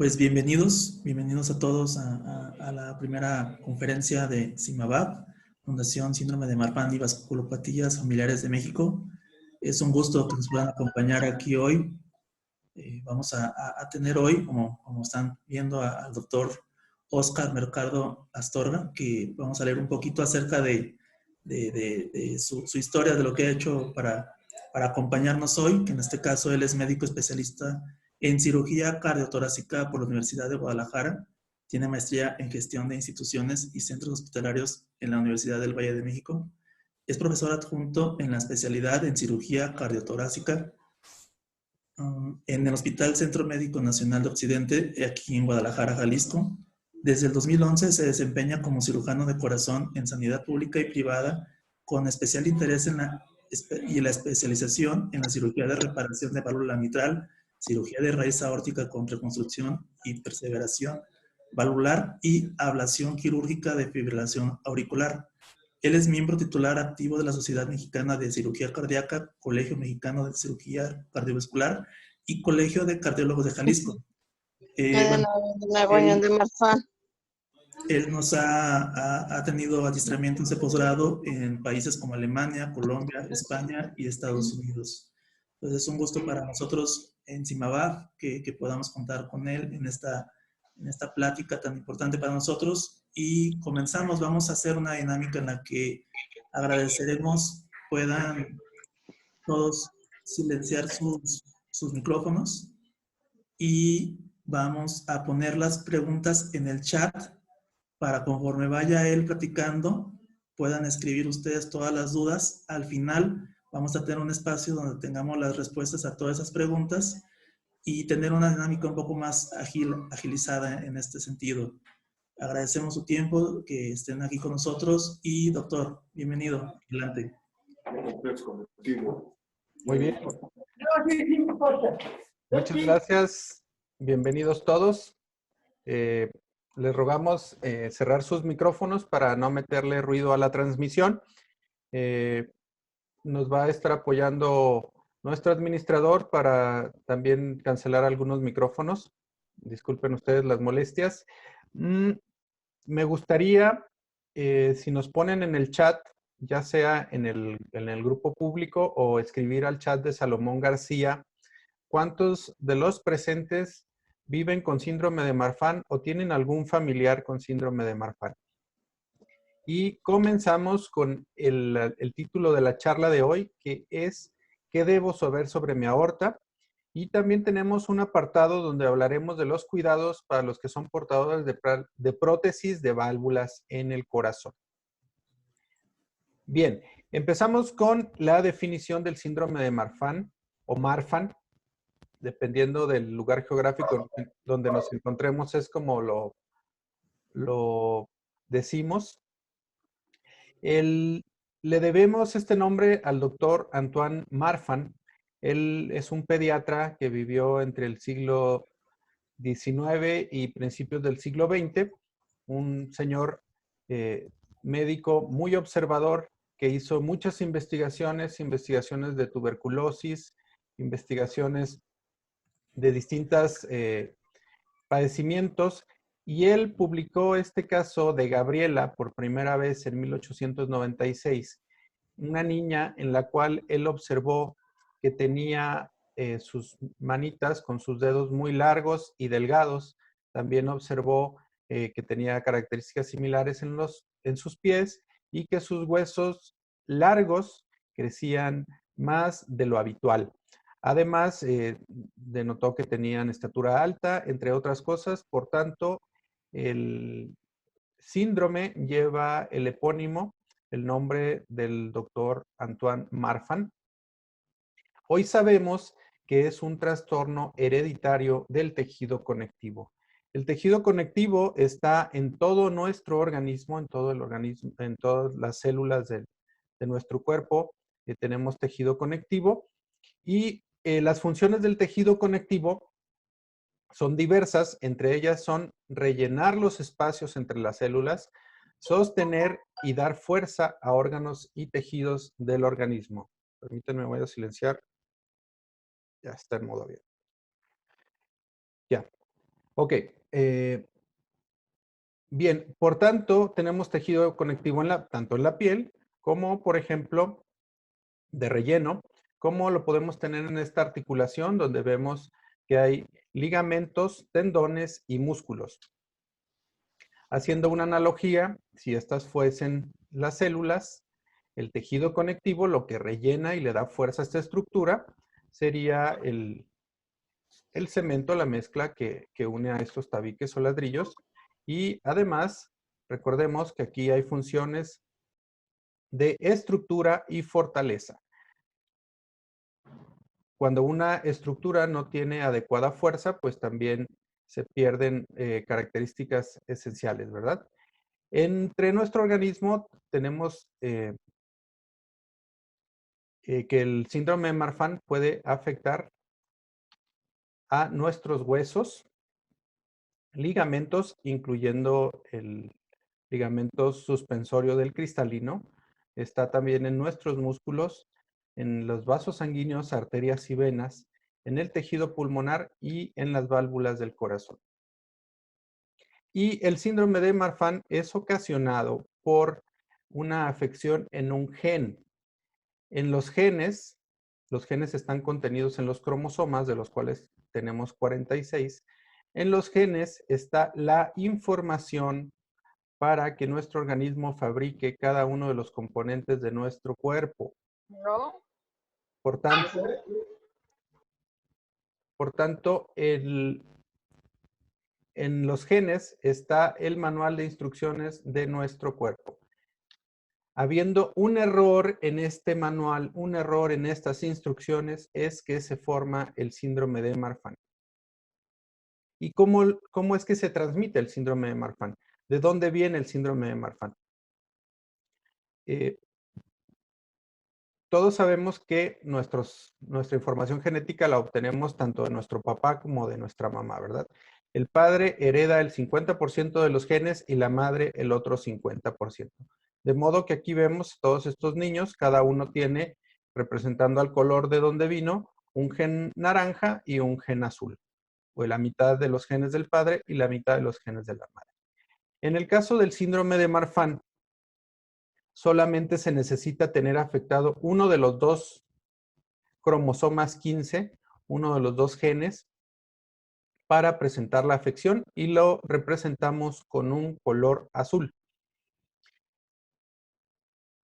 Pues bienvenidos a todos a la primera conferencia de CIMAVAP, Fundación Síndrome de Marfan y Vasculopatías Familiares de México. Es un gusto que nos puedan acompañar aquí hoy. Vamos a tener hoy, como están viendo, al doctor Óscar Mercado Astorga, que vamos a leer un poquito acerca de su historia, de lo que ha hecho para acompañarnos hoy, que en este caso él es médico especialista en cirugía cardiotorácica por la Universidad de Guadalajara. Tiene maestría en gestión de instituciones y centros hospitalarios en la Universidad del Valle de México. Es profesor adjunto en la especialidad en cirugía cardiotorácica en el Hospital Centro Médico Nacional de Occidente, aquí en Guadalajara, Jalisco. Desde el 2011 se desempeña como cirujano de corazón en sanidad pública y privada, con especial interés en la especialización en la cirugía de reparación de válvula mitral, cirugía de raíz aórtica con reconstrucción y perseveración valvular y ablación quirúrgica de fibrilación auricular. Él es miembro titular activo de la Sociedad Mexicana de Cirugía Cardíaca, Colegio Mexicano de Cirugía Cardiovascular y Colegio de Cardiólogos de Jalisco. Bueno, él nos ha tenido adiestramientos de posgrado en países como Alemania, Colombia, España y Estados Unidos. Entonces es un gusto para nosotros en CIMAVAP que podamos contar con él en esta plática tan importante para nosotros. Y comenzamos, vamos a hacer una dinámica en la que agradeceremos puedan todos silenciar sus micrófonos y vamos a poner las preguntas en el chat para conforme vaya él platicando, puedan escribir ustedes todas las dudas. Al final vamos a tener un espacio donde tengamos las respuestas a todas esas preguntas y tener una dinámica un poco más agilizada en este sentido. Agradecemos su tiempo, que estén aquí con nosotros y doctor, bienvenido, adelante. Muy bien. Muchas gracias. Bienvenidos todos. Les rogamos cerrar sus micrófonos para no meterle ruido a la transmisión. Nos va a estar apoyando nuestro administrador para también cancelar algunos micrófonos. Disculpen ustedes las molestias. Me gustaría, si nos ponen en el chat, ya sea en el grupo público o escribir al chat de Salomón García, ¿cuántos de los presentes viven con síndrome de Marfan o tienen algún familiar con síndrome de Marfan? Y comenzamos con el título de la charla de hoy, que es ¿qué debo saber sobre mi aorta? Y también tenemos un apartado donde hablaremos de los cuidados para los que son portadores de prótesis de válvulas en el corazón. Bien, empezamos con la definición del síndrome de Marfan o Marfan. Dependiendo del lugar geográfico donde nos encontremos, es como lo decimos. Le debemos este nombre al doctor Antoine Marfan. Él es un pediatra que vivió entre el siglo XIX y principios del siglo XX. Un señor médico muy observador que hizo muchas investigaciones de tuberculosis, investigaciones de distintos padecimientos, y él publicó este caso de Gabriela por primera vez en 1896, una niña en la cual él observó que tenía sus manitas con sus dedos muy largos y delgados. También observó que tenía características similares en sus pies y que sus huesos largos crecían más de lo habitual. Además, denotó que tenían estatura alta, entre otras cosas. Por tanto, el síndrome lleva el epónimo, el nombre del doctor Antoine Marfan. Hoy sabemos que es un trastorno hereditario del tejido conectivo. El tejido conectivo está en todo nuestro organismo, en todo el organismo, en todas las células de nuestro cuerpo. Tenemos tejido conectivo y las funciones del tejido conectivo son diversas. Entre ellas son rellenar los espacios entre las células, sostener y dar fuerza a órganos y tejidos del organismo. Permítanme, voy a silenciar. Ya está en modo abierto. Ya. Ok. Bien, por tanto, tenemos tejido conectivo tanto en la piel como, por ejemplo, de relleno, como lo podemos tener en esta articulación donde vemos que hay ligamentos, tendones y músculos. Haciendo una analogía, si estas fuesen las células, el tejido conectivo, lo que rellena y le da fuerza a esta estructura, sería el cemento, la mezcla que une a estos tabiques o ladrillos. Y además, recordemos que aquí hay funciones de estructura y fortaleza. Cuando una estructura no tiene adecuada fuerza, pues también se pierden características esenciales, ¿verdad? Entre nuestro organismo tenemos que el síndrome de Marfan puede afectar a nuestros huesos, ligamentos, incluyendo el ligamento suspensorio del cristalino. Está también en nuestros músculos, en los vasos sanguíneos, arterias y venas, en el tejido pulmonar y en las válvulas del corazón. Y el síndrome de Marfan es ocasionado por una afección en un gen. En los genes están contenidos en los cromosomas, de los cuales tenemos 46. En los genes está la información para que nuestro organismo fabrique cada uno de los componentes de nuestro cuerpo. No. Por tanto, en los genes está el manual de instrucciones de nuestro cuerpo. Habiendo un error en este manual, un error en estas instrucciones, es que se forma el síndrome de Marfan. ¿Y cómo es que se transmite el síndrome de Marfan? ¿De dónde viene el síndrome de Marfan? Todos sabemos que nuestra información genética la obtenemos tanto de nuestro papá como de nuestra mamá, ¿verdad? El padre hereda el 50% de los genes y la madre el otro 50%. De modo que aquí vemos todos estos niños, cada uno tiene, representando al color de donde vino, un gen naranja y un gen azul, o la mitad de los genes del padre y la mitad de los genes de la madre. En el caso del síndrome de Marfan, solamente se necesita tener afectado uno de los dos cromosomas 15, uno de los dos genes, para presentar la afección y lo representamos con un color azul.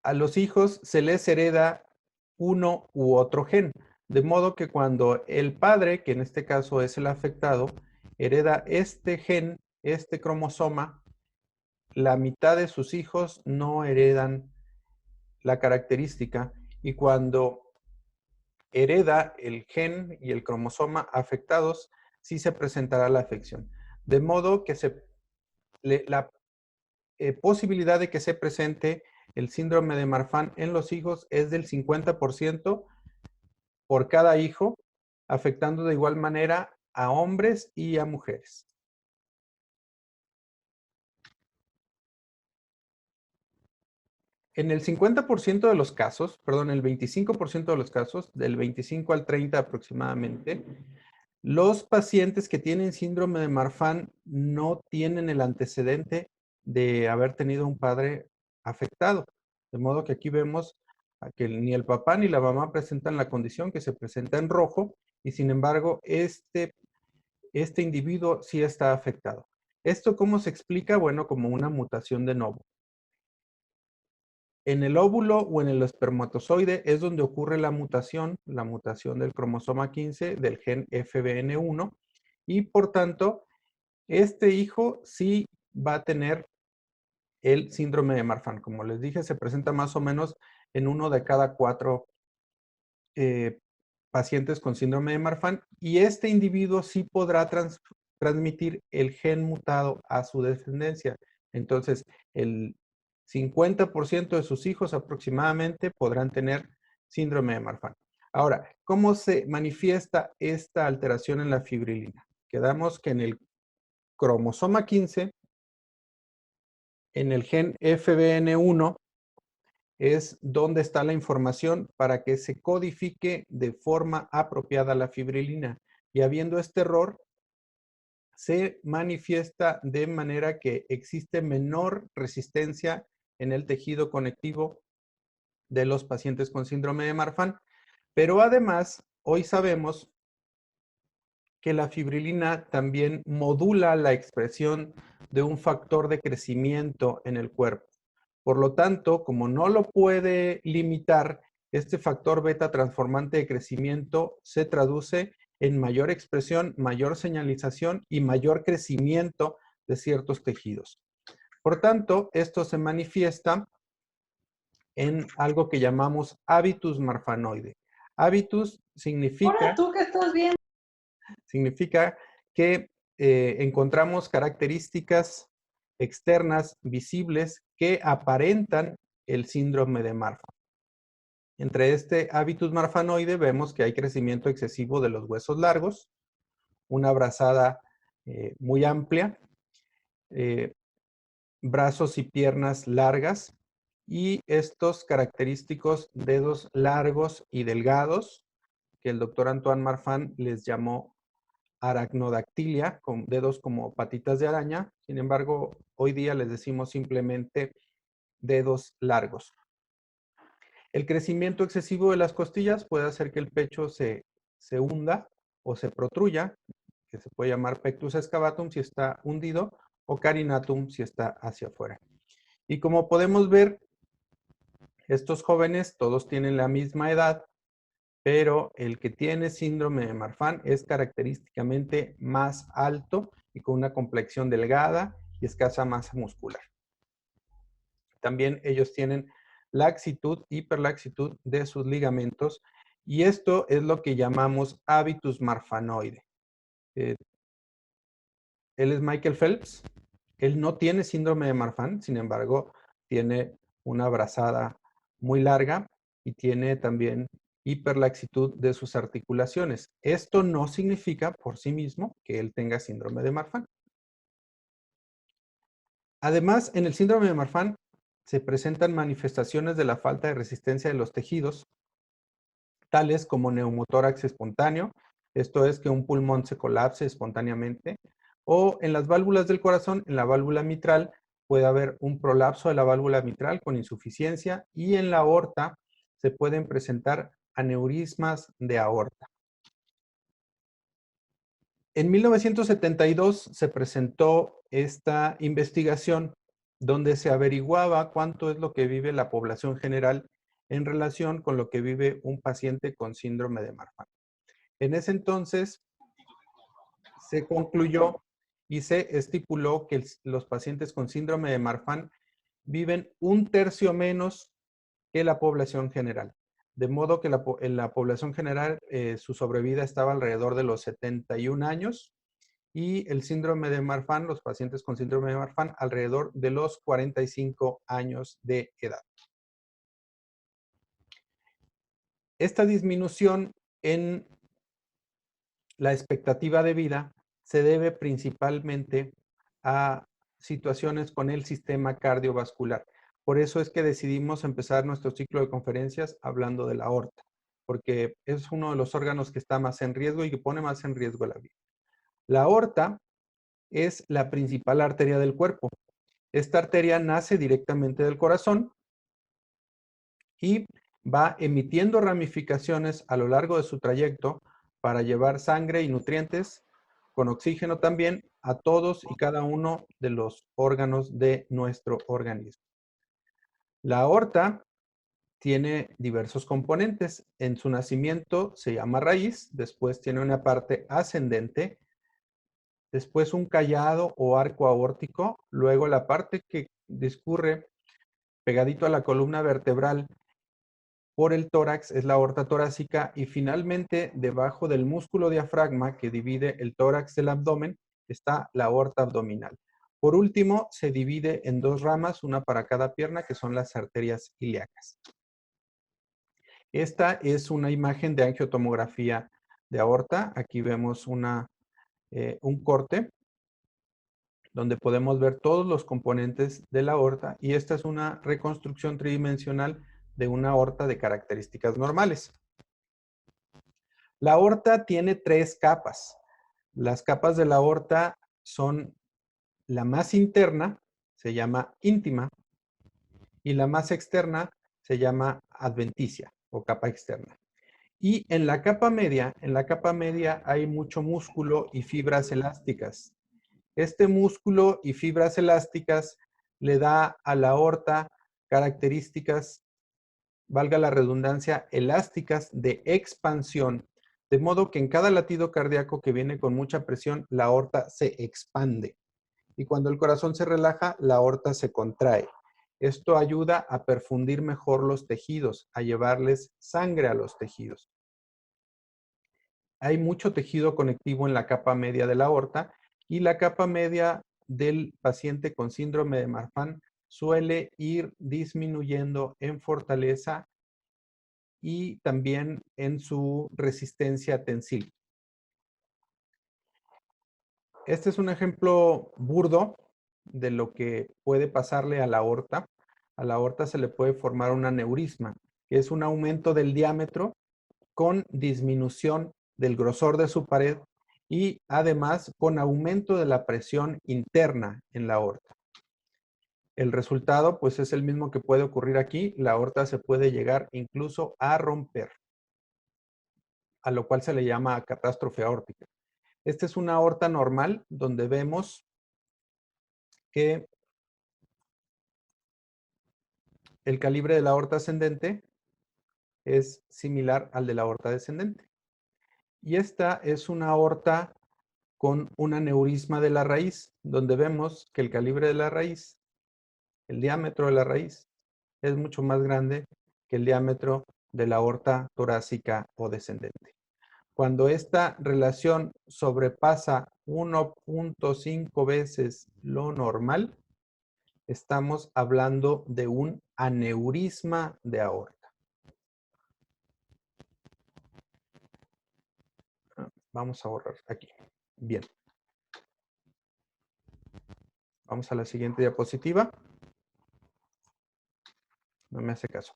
A los hijos se les hereda uno u otro gen, de modo que cuando el padre, que en este caso es el afectado, hereda este gen, este cromosoma, la mitad de sus hijos no heredan la característica y cuando hereda el gen y el cromosoma afectados, sí se presentará la afección. De modo que la posibilidad de que se presente el síndrome de Marfan en los hijos es del 50% por cada hijo, afectando de igual manera a hombres y a mujeres. En el 50% de los casos, perdón, el 25% de los casos, del 25 al 30 aproximadamente, los pacientes que tienen síndrome de Marfan no tienen el antecedente de haber tenido un padre afectado. De modo que aquí vemos que ni el papá ni la mamá presentan la condición que se presenta en rojo y sin embargo este individuo sí está afectado. ¿Esto cómo se explica? Bueno, como una mutación de novo. En el óvulo o en el espermatozoide es donde ocurre la mutación del cromosoma 15 del gen FBN1 y por tanto, este hijo sí va a tener el síndrome de Marfan. Como les dije, se presenta más o menos en uno de cada 4 pacientes con síndrome de Marfan y este individuo sí podrá transmitir el gen mutado a su descendencia. Entonces, el 50% de sus hijos aproximadamente podrán tener síndrome de Marfan. Ahora, ¿cómo se manifiesta esta alteración en la fibrilina? Quedamos que en el cromosoma 15, en el gen FBN1, es donde está la información para que se codifique de forma apropiada la fibrilina. Y habiendo este error, se manifiesta de manera que existe menor resistencia en el tejido conectivo de los pacientes con síndrome de Marfan, pero además hoy sabemos que la fibrilina también modula la expresión de un factor de crecimiento en el cuerpo. Por lo tanto, como no lo puede limitar, este factor beta transformante de crecimiento se traduce en mayor expresión, mayor señalización y mayor crecimiento de ciertos tejidos. Por tanto, esto se manifiesta en algo que llamamos hábitus marfanoide. Hábitus Ahora significa tú que estás bien. Significa que encontramos características externas visibles que aparentan el síndrome de Marfan. Entre este hábitus marfanoide vemos que hay crecimiento excesivo de los huesos largos, una brazada muy amplia, brazos y piernas largas y estos característicos dedos largos y delgados que el doctor Antoine Marfan les llamó aracnodactilia, con dedos como patitas de araña. Sin embargo, hoy día les decimos simplemente dedos largos. El crecimiento excesivo de las costillas puede hacer que el pecho se hunda o se protruya, que se puede llamar pectus excavatum si está hundido, o carinatum si está hacia afuera. Y como podemos ver, estos jóvenes todos tienen la misma edad, pero el que tiene síndrome de Marfan es característicamente más alto y con una complexión delgada y escasa masa muscular. También ellos tienen laxitud, hiperlaxitud de sus ligamentos y esto es lo que llamamos hábitus marfanoide. Él es Michael Phelps. Él no tiene síndrome de Marfan, sin embargo, tiene una brazada muy larga y tiene también hiperlaxitud de sus articulaciones. Esto no significa por sí mismo que él tenga síndrome de Marfan. Además, en el síndrome de Marfan se presentan manifestaciones de la falta de resistencia de los tejidos, tales como neumotórax espontáneo, esto es que un pulmón se colapse espontáneamente, o en las válvulas del corazón, en la válvula mitral, puede haber un prolapso de la válvula mitral con insuficiencia y en la aorta se pueden presentar aneurismas de aorta. En 1972 se presentó esta investigación donde se averiguaba cuánto es lo que vive la población general en relación con lo que vive un paciente con síndrome de Marfan. En ese entonces se concluyó y se estipuló que los pacientes con síndrome de Marfan viven un tercio menos que la población general. De modo que en la población general su sobrevida estaba alrededor de los 71 años y el síndrome de Marfan, los pacientes con síndrome de Marfan, alrededor de los 45 años de edad. Esta disminución en la expectativa de vida se debe principalmente a situaciones con el sistema cardiovascular. Por eso es que decidimos empezar nuestro ciclo de conferencias hablando de la aorta, porque es uno de los órganos que está más en riesgo y que pone más en riesgo la vida. La aorta es la principal arteria del cuerpo. Esta arteria nace directamente del corazón y va emitiendo ramificaciones a lo largo de su trayecto para llevar sangre y nutrientes con oxígeno también a todos y cada uno de los órganos de nuestro organismo. La aorta tiene diversos componentes. En su nacimiento se llama raíz, después tiene una parte ascendente, después un callado o arco aórtico, luego la parte que discurre pegadito a la columna vertebral por el tórax es la aorta torácica y finalmente debajo del músculo diafragma que divide el tórax del abdomen está la aorta abdominal. Por último, se divide en dos ramas, una para cada pierna, que son las arterias ilíacas. Esta es una imagen de angiotomografía de aorta. Aquí vemos un corte donde podemos ver todos los componentes de la aorta y esta es una reconstrucción tridimensional de una aorta de características normales. La aorta tiene tres capas. Las capas de la aorta son la más interna, se llama íntima, y la más externa se llama adventicia o capa externa. Y en la capa media hay mucho músculo y fibras elásticas. Este músculo y fibras elásticas le da a la aorta características, valga la redundancia, elásticas de expansión, de modo que en cada latido cardíaco que viene con mucha presión, la aorta se expande. Y cuando el corazón se relaja, la aorta se contrae. Esto ayuda a perfundir mejor los tejidos, a llevarles sangre a los tejidos. Hay mucho tejido conectivo en la capa media de la aorta y la capa media del paciente con síndrome de Marfan suele ir disminuyendo en fortaleza y también en su resistencia tensil. Este es un ejemplo burdo de lo que puede pasarle a la aorta. A la aorta se le puede formar un aneurisma, que es un aumento del diámetro con disminución del grosor de su pared y además con aumento de la presión interna en la aorta. El resultado pues es el mismo que puede ocurrir aquí. La aorta se puede llegar incluso a romper, a lo cual se le llama catástrofe aórtica. Esta es una aorta normal donde vemos que el calibre de la aorta ascendente es similar al de la aorta descendente. Y esta es una aorta con un aneurisma de la raíz, donde vemos que el calibre de la raíz, el diámetro de la raíz, es mucho más grande que el diámetro de la aorta torácica o descendente. Cuando esta relación sobrepasa 1.5 veces lo normal, estamos hablando de un aneurisma de aorta. Vamos a borrar aquí. Bien. Vamos a la siguiente diapositiva. No me hace caso.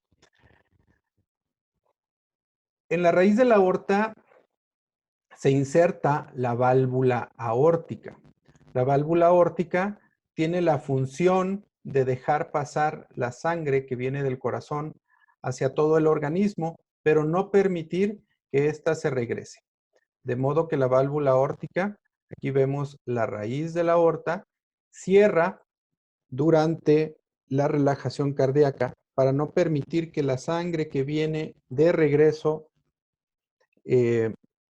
En la raíz de la aorta se inserta la válvula aórtica. La válvula aórtica tiene la función de dejar pasar la sangre que viene del corazón hacia todo el organismo, pero no permitir que ésta se regrese. De modo que la válvula aórtica, aquí vemos la raíz de la aorta, cierra durante la relajación cardíaca para no permitir que la sangre que viene de regreso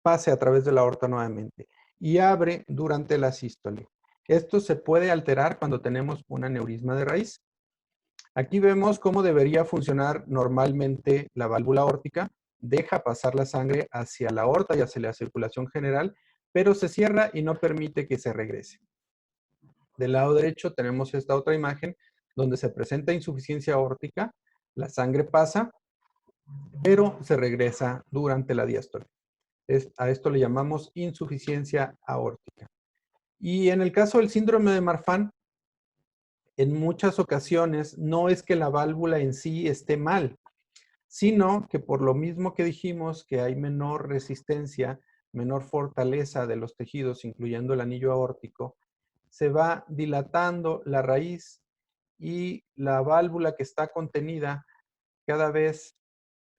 pase a través de la aorta nuevamente y abre durante la sístole. Esto se puede alterar cuando tenemos un aneurisma de raíz. Aquí vemos cómo debería funcionar normalmente la válvula aórtica. Deja pasar la sangre hacia la aorta y hacia la circulación general, pero se cierra y no permite que se regrese. Del lado derecho tenemos esta otra imagen donde se presenta insuficiencia aórtica, la sangre pasa, pero se regresa durante la diástole. A esto le llamamos insuficiencia aórtica. Y en el caso del síndrome de Marfan, en muchas ocasiones no es que la válvula en sí esté mal, sino que por lo mismo que dijimos que hay menor resistencia, menor fortaleza de los tejidos, incluyendo el anillo aórtico, se va dilatando la raíz y la válvula que está contenida cada vez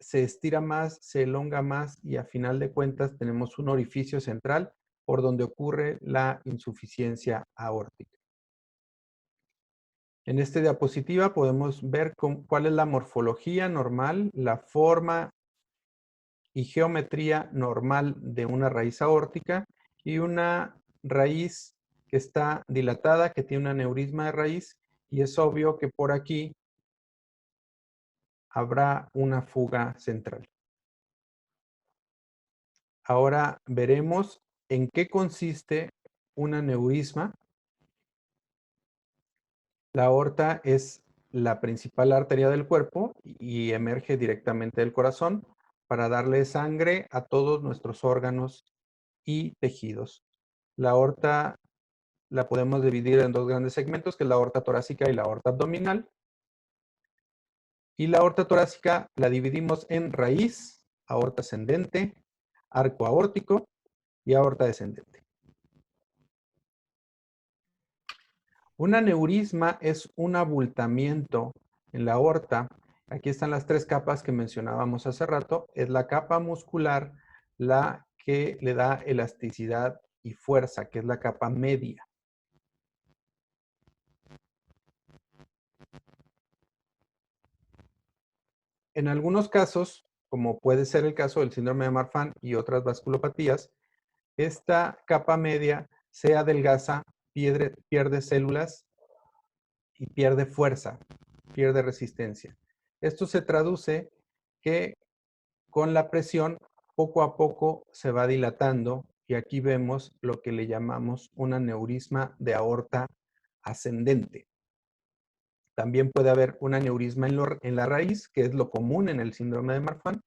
se estira más, se elonga más y a final de cuentas tenemos un orificio central por donde ocurre la insuficiencia aórtica. En esta diapositiva podemos ver cuál es la morfología normal, la forma y geometría normal de una raíz aórtica y una raíz que está dilatada, que tiene un aneurisma de raíz, y es obvio que por aquí habrá una fuga central. Ahora veremos en qué consiste un aneurisma. La aorta es la principal arteria del cuerpo y emerge directamente del corazón para darle sangre a todos nuestros órganos y tejidos. La aorta la podemos dividir en dos grandes segmentos, que es la aorta torácica y la aorta abdominal. Y la aorta torácica la dividimos en raíz, aorta ascendente, arco aórtico y aorta descendente. Un aneurisma es un abultamiento en la aorta. Aquí están las tres capas que mencionábamos hace rato. Es la capa muscular la que le da elasticidad y fuerza, que es la capa media. En algunos casos, como puede ser el caso del síndrome de Marfan y otras vasculopatías, esta capa media se adelgaza, pierde células y pierde fuerza, pierde resistencia. Esto se traduce que con la presión poco a poco se va dilatando y aquí vemos lo que le llamamos un aneurisma de aorta ascendente. También puede haber un aneurisma en la raíz, que es lo común en el síndrome de Marfan,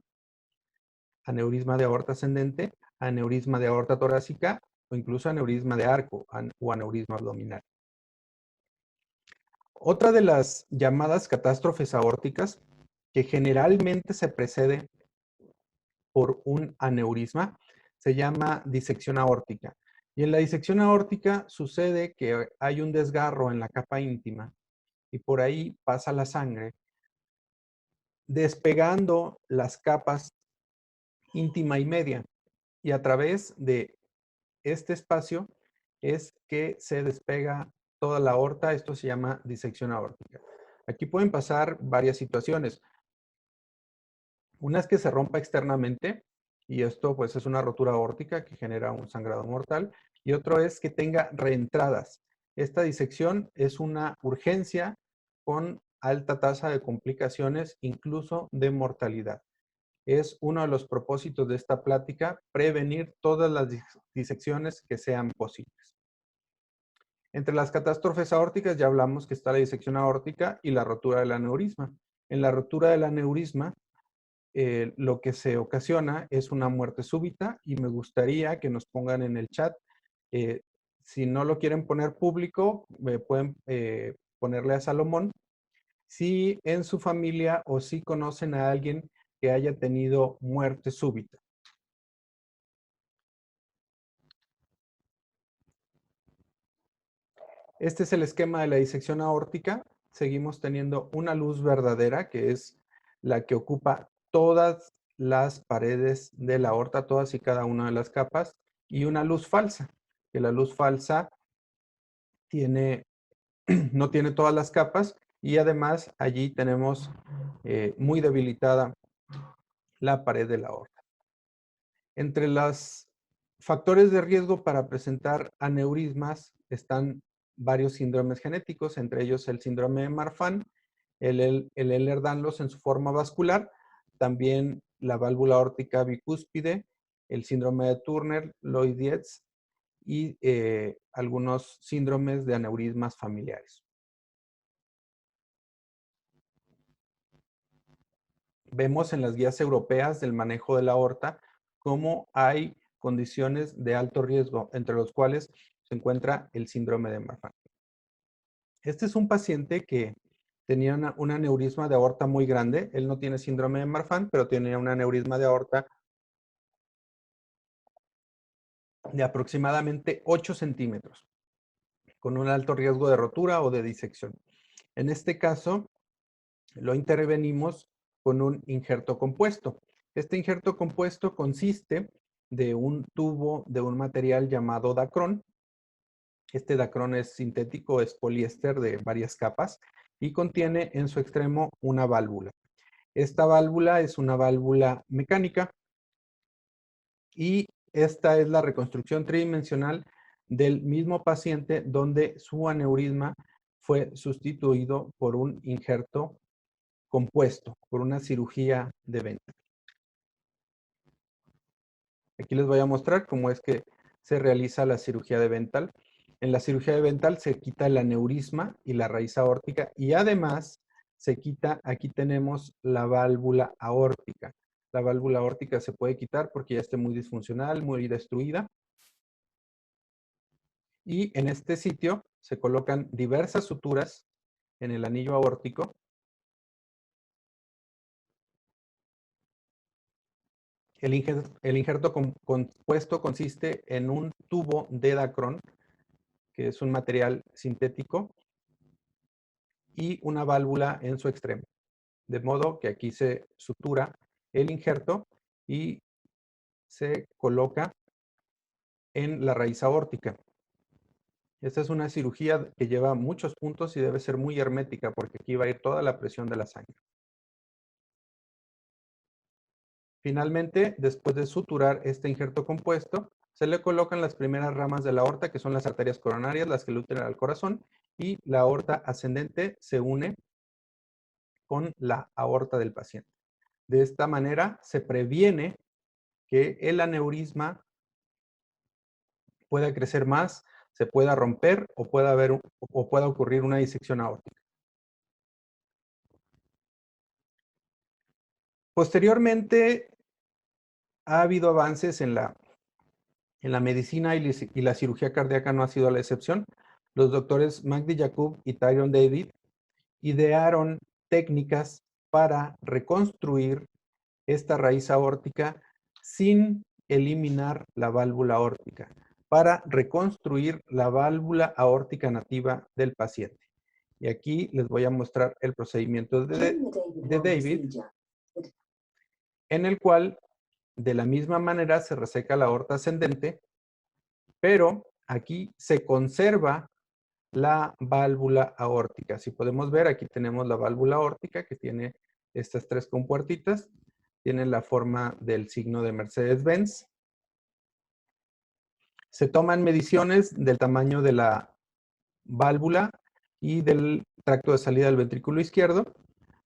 aneurisma de aorta ascendente, aneurisma de aorta torácica o incluso aneurisma de arco o aneurisma abdominal. Otra de las llamadas catástrofes aórticas, que generalmente se precede por un aneurisma, se llama disección aórtica. Y en la disección aórtica sucede que hay un desgarro en la capa íntima y por ahí pasa la sangre, despegando las capas íntima y media. Y a través de este espacio es que se despega toda la aorta. Esto se llama disección aórtica. Aquí pueden pasar varias situaciones. Una es que se rompa externamente y esto pues es una rotura aórtica que genera un sangrado mortal. Y otro es que tenga reentradas. Esta disección es una urgencia con alta tasa de complicaciones, incluso de mortalidad. Es uno de los propósitos de esta plática, prevenir todas las disecciones que sean posibles. Entre las catástrofes aórticas ya hablamos que está la disección aórtica y la rotura del aneurisma. En la rotura del aneurisma, lo que se ocasiona es una muerte súbita y me gustaría que nos pongan en el chat, eh, si no lo quieren poner público, pueden ponerle a Salomón, si en su familia o si conocen a alguien que haya tenido muerte súbita. Este es el esquema de la disección aórtica. Seguimos teniendo una luz verdadera, que es la que ocupa todas las paredes de la aorta, todas y cada una de las capas, y una luz falsa, que la luz falsa tiene, no tiene todas las capas, y además allí tenemos muy debilitada la pared de la aorta. Entre los factores de riesgo para presentar aneurismas están varios síndromes genéticos, entre ellos el síndrome de Marfan, el Ehlers-Danlos en su forma vascular, también la válvula aórtica bicúspide, el síndrome de Turner, Loeys-Dietz y algunos síndromes de aneurismas familiares. Vemos en las guías europeas del manejo de la aorta cómo hay condiciones de alto riesgo, entre los cuales se encuentra el síndrome de Marfan. Este es un paciente que tenía un aneurisma de aorta muy grande. Él no tiene síndrome de Marfan, pero tenía un aneurisma de aorta de aproximadamente 8 centímetros, con un alto riesgo de rotura o de disección. En este caso, lo intervenimos con un injerto compuesto. Este injerto compuesto consiste de un tubo de un material llamado dacrón. Este dacrón es sintético, es poliéster de varias capas y contiene en su extremo una válvula. Esta válvula es una válvula mecánica y esta es la reconstrucción tridimensional del mismo paciente donde su aneurisma fue sustituido por un injerto compuesto, por una cirugía de venta. Aquí les voy a mostrar cómo es que se realiza la cirugía de Bentall. En la cirugía de Bentall se quita el aneurisma y la raíz aórtica y además se quita, aquí tenemos la válvula aórtica. La válvula aórtica se puede quitar porque ya esté muy disfuncional, muy destruida. Y en este sitio se colocan diversas suturas en el anillo aórtico. El injerto compuesto consiste en un tubo de dacrón, que es un material sintético, y una válvula en su extremo. De modo que aquí se sutura el injerto y se coloca en la raíz aórtica. Esta es una cirugía que lleva muchos puntos y debe ser muy hermética porque aquí va a ir toda la presión de la sangre. Finalmente, después de suturar este injerto compuesto, se le colocan las primeras ramas de la aorta, que son las arterias coronarias, las que nutren al corazón, y la aorta ascendente se une con la aorta del paciente. De esta manera se previene que el aneurisma pueda crecer más, se pueda romper o pueda ocurrir una disección aórtica. Posteriormente, ha habido avances en la medicina y la cirugía cardíaca no ha sido la excepción. Los doctores Magdi Yacoub y Tyron David idearon técnicas para reconstruir esta raíz aórtica sin eliminar la válvula aórtica, para reconstruir la válvula aórtica nativa del paciente. Y aquí les voy a mostrar el procedimiento de David, en el cual de la misma manera se reseca la aorta ascendente, pero aquí se conserva la válvula aórtica. Si podemos ver, aquí tenemos la válvula aórtica que tiene estas tres compuertitas. Tiene la forma del signo de Mercedes-Benz. Se toman mediciones del tamaño de la válvula y del tracto de salida del ventrículo izquierdo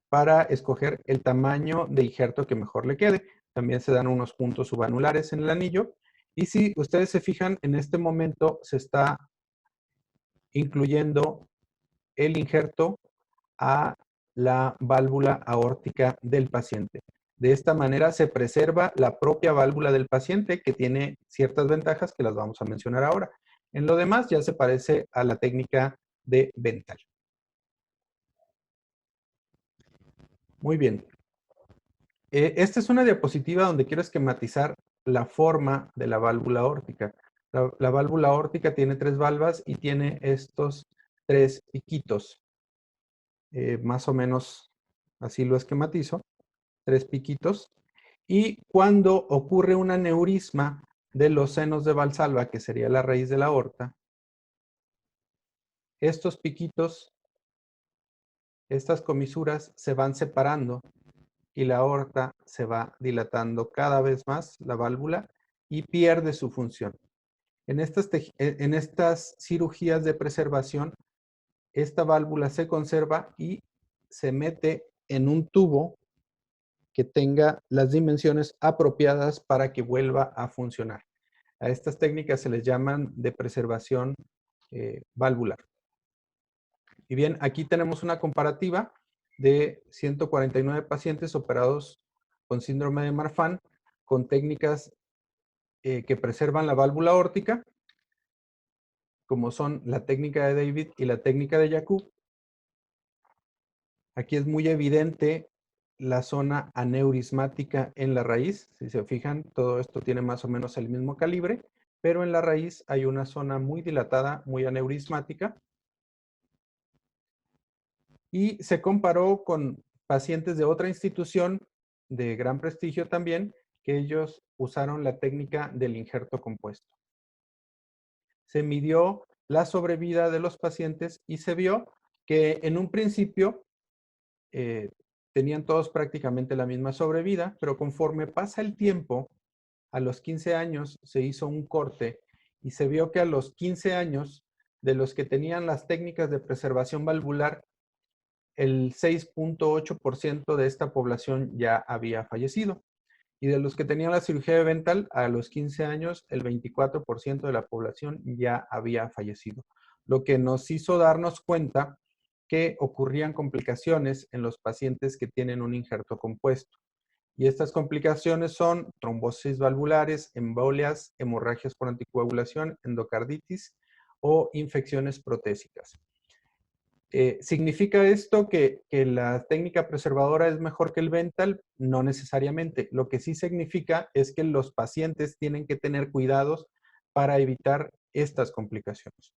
para escoger el tamaño de injerto que mejor le quede. También se dan unos puntos subanulares en el anillo. Y si ustedes se fijan, en este momento se está incluyendo el injerto a la válvula aórtica del paciente. De esta manera se preserva la propia válvula del paciente, que tiene ciertas ventajas que las vamos a mencionar ahora. En lo demás ya se parece a la técnica de Bentall. Muy bien. Esta es una diapositiva donde quiero esquematizar la forma de la válvula aórtica. La válvula aórtica tiene tres valvas y tiene estos tres piquitos. Más o menos así lo esquematizo. Tres piquitos. Y cuando ocurre un aneurisma de los senos de Valsalva, que sería la raíz de la aorta, estos piquitos, estas comisuras se van separando y la aorta se va dilatando cada vez más, la válvula, y pierde su función. En estas cirugías de preservación, esta válvula se conserva y se mete en un tubo que tenga las dimensiones apropiadas para que vuelva a funcionar. A estas técnicas se les llaman de preservación valvular. Y bien, aquí tenemos una comparativa de 149 pacientes operados con síndrome de Marfan con técnicas que preservan la válvula aórtica, como son la técnica de David y la técnica de Yacoub. Aquí es muy evidente la zona aneurismática en la raíz. Si se fijan, todo esto tiene más o menos el mismo calibre, pero en la raíz hay una zona muy dilatada, muy aneurismática. Y se comparó con pacientes de otra institución de gran prestigio también, que ellos usaron la técnica del injerto compuesto. Se midió la sobrevida de los pacientes y se vio que en un principio tenían todos prácticamente la misma sobrevida, pero conforme pasa el tiempo, a los 15 años se hizo un corte y se vio que a los 15 años, de los que tenían las técnicas de preservación valvular, el 6.8% de esta población ya había fallecido. Y de los que tenían la cirugía de Bentall, a los 15 años, el 24% de la población ya había fallecido. Lo que nos hizo darnos cuenta que ocurrían complicaciones en los pacientes que tienen un injerto compuesto. Y estas complicaciones son trombosis valvulares, embolias, hemorragias por anticoagulación, endocarditis o infecciones protésicas. ¿Significa esto que la técnica preservadora es mejor que el Bentall? No necesariamente. Lo que sí significa es que los pacientes tienen que tener cuidados para evitar estas complicaciones.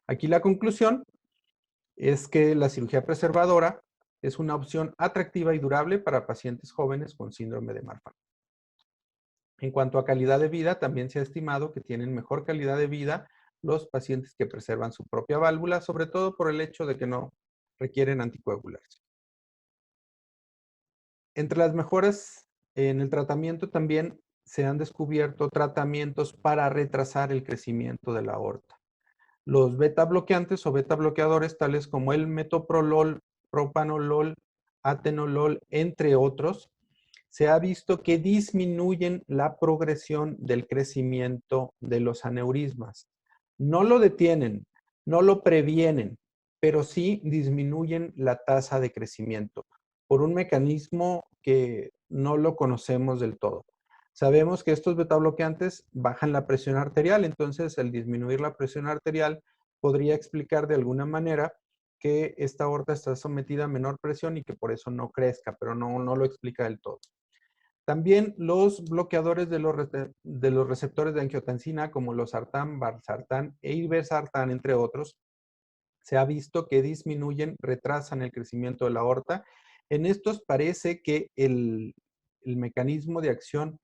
Aquí la conclusión es que la cirugía preservadora es una opción atractiva y durable para pacientes jóvenes con síndrome de Marfan. En cuanto a calidad de vida, también se ha estimado que tienen mejor calidad de vida los pacientes que preservan su propia válvula, sobre todo por el hecho de que no requieren anticoagularse. Entre las mejoras en el tratamiento también se han descubierto tratamientos para retrasar el crecimiento de la aorta. Los beta bloqueantes o beta bloqueadores, tales como el metoprolol, propanolol, atenolol, entre otros, se ha visto que disminuyen la progresión del crecimiento de los aneurismas. No lo detienen, no lo previenen, pero sí disminuyen la tasa de crecimiento por un mecanismo que no lo conocemos del todo. Sabemos que estos betabloqueantes bajan la presión arterial, entonces el disminuir la presión arterial podría explicar de alguna manera que esta aorta está sometida a menor presión y que por eso no crezca, pero no lo explica del todo. También los bloqueadores de los receptores de angiotensina, como los sartán, valsartán e irbesartán, entre otros, se ha visto que disminuyen, retrasan el crecimiento de la aorta. En estos parece que el mecanismo de acción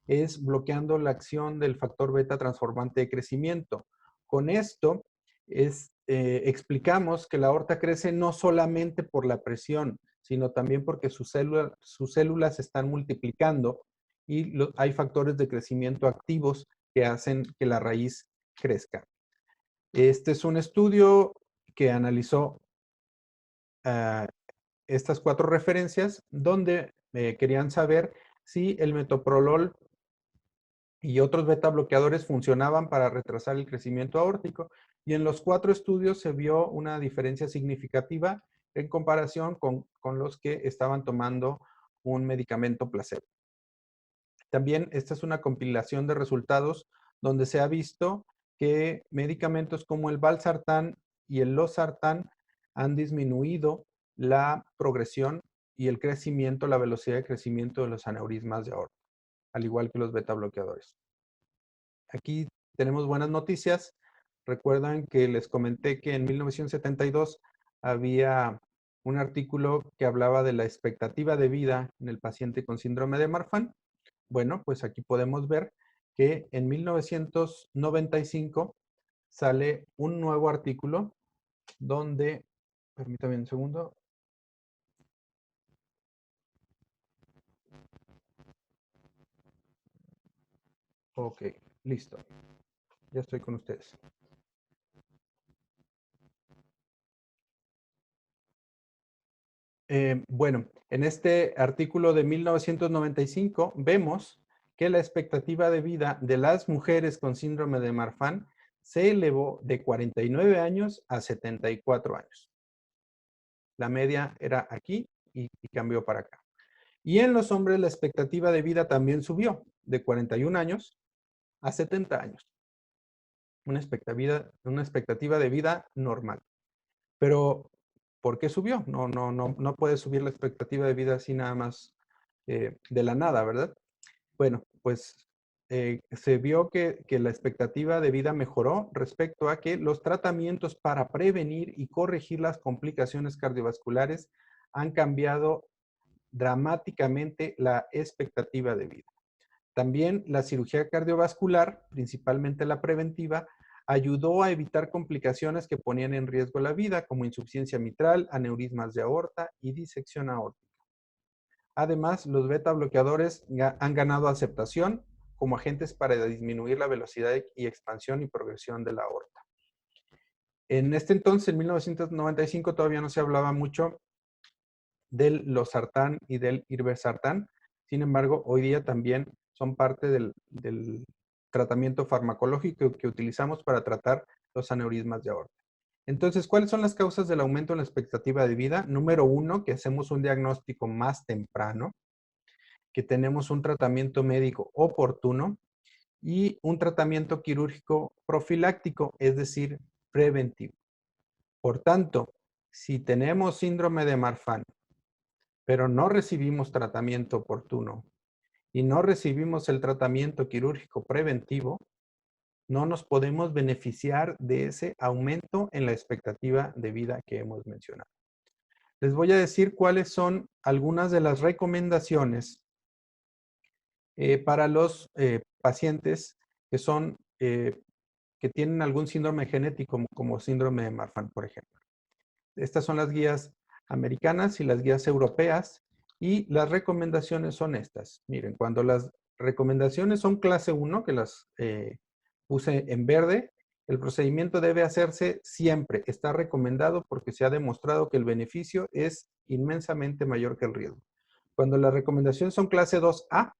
es bloqueando la acción del factor beta transformante de crecimiento. Con esto explicamos que la aorta crece no solamente por la presión, sino también porque sus células se están multiplicando y hay factores de crecimiento activos que hacen que la raíz crezca. Este es un estudio que analizó estas 4 referencias donde querían saber si el metoprolol y otros beta bloqueadores funcionaban para retrasar el crecimiento aórtico. Y en los 4 estudios se vio una diferencia significativa en comparación con los que estaban tomando un medicamento placebo. También esta es una compilación de resultados donde se ha visto que medicamentos como el valsartán y el losartán han disminuido la progresión y el crecimiento, la velocidad de crecimiento de los aneurismas de aorta, al igual que los beta bloqueadores. Aquí tenemos buenas noticias. Recuerdan que les comenté que en 1972 había un artículo que hablaba de la expectativa de vida en el paciente con síndrome de Marfan. Bueno, pues aquí podemos ver que en 1995 sale un nuevo artículo donde, permítame un segundo. Ok, listo. Ya estoy con ustedes. Bueno, en este artículo de 1995 vemos que la expectativa de vida de las mujeres con síndrome de Marfan se elevó de 49 años a 74 años. La media era aquí y cambió para acá. Y en los hombres la expectativa de vida también subió de 41 años a 70 años. Una expectativa de vida normal. Pero, ¿por qué subió? No puede subir la expectativa de vida así nada más de la nada, ¿verdad? Bueno, pues se vio que la expectativa de vida mejoró respecto a que los tratamientos para prevenir y corregir las complicaciones cardiovasculares han cambiado dramáticamente la expectativa de vida. También la cirugía cardiovascular, principalmente la preventiva, ayudó a evitar complicaciones que ponían en riesgo la vida, como insuficiencia mitral, aneurismas de aorta y disección aórtica. Además, los beta bloqueadores han ganado aceptación como agentes para disminuir la velocidad y expansión y progresión de la aorta. En este entonces, en 1995, todavía no se hablaba mucho del losartán y del irbesartán. Sin embargo, hoy día también son parte del tratamiento farmacológico que utilizamos para tratar los aneurismas de aorta. Entonces, ¿cuáles son las causas del aumento en la expectativa de vida? Número 1, que hacemos un diagnóstico más temprano, que tenemos un tratamiento médico oportuno y un tratamiento quirúrgico profiláctico, es decir, preventivo. Por tanto, si tenemos síndrome de Marfan, pero no recibimos tratamiento oportuno y no recibimos el tratamiento quirúrgico preventivo, No nos podemos beneficiar de ese aumento en la expectativa de vida que hemos mencionado. Les voy a decir cuáles son algunas de las recomendaciones para los pacientes que son que tienen algún síndrome genético, como síndrome de Marfan, por ejemplo. Estas son las guías americanas y las guías europeas, y las recomendaciones son estas. Miren, cuando las recomendaciones son clase 1, que las puse en verde, el procedimiento debe hacerse siempre. Está recomendado porque se ha demostrado que el beneficio es inmensamente mayor que el riesgo. Cuando las recomendaciones son clase 2A,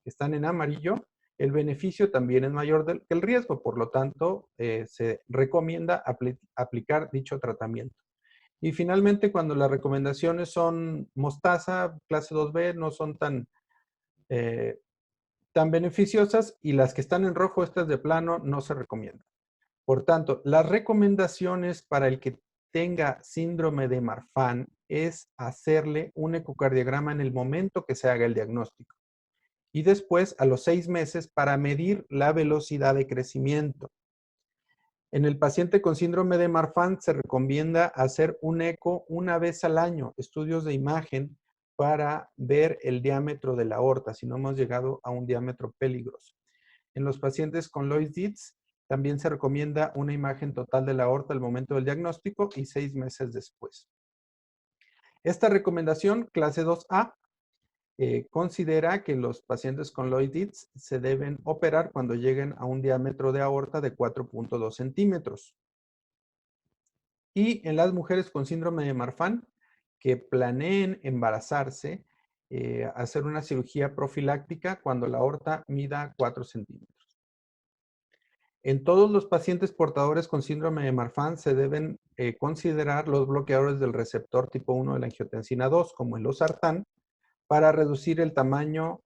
que están en amarillo, el beneficio también es mayor que el riesgo, por lo tanto, se recomienda aplicar dicho tratamiento. Y finalmente, cuando las recomendaciones son mostaza, clase 2B, no son tan beneficiosas, y las que están en rojo, estas de plano, no se recomiendan. Por tanto, las recomendaciones para el que tenga síndrome de Marfan es hacerle un ecocardiograma en el momento que se haga el diagnóstico, y después a los 6 meses para medir la velocidad de crecimiento. En el paciente con síndrome de Marfan se recomienda hacer un eco una vez al año, estudios de imagen para ver el diámetro de la aorta, si no hemos llegado a un diámetro peligroso. En los pacientes con Loeys-Dietz también se recomienda una imagen total de la aorta al momento del diagnóstico y 6 meses después. Esta recomendación, clase 2A, considera que los pacientes con Loeys-Dietz se deben operar cuando lleguen a un diámetro de aorta de 4.2 centímetros. Y en las mujeres con síndrome de Marfan que planeen embarazarse, hacer una cirugía profiláctica cuando la aorta mida 4 centímetros. En todos los pacientes portadores con síndrome de Marfan se deben considerar los bloqueadores del receptor tipo 1 de la angiotensina 2, como el losartán, para reducir el tamaño,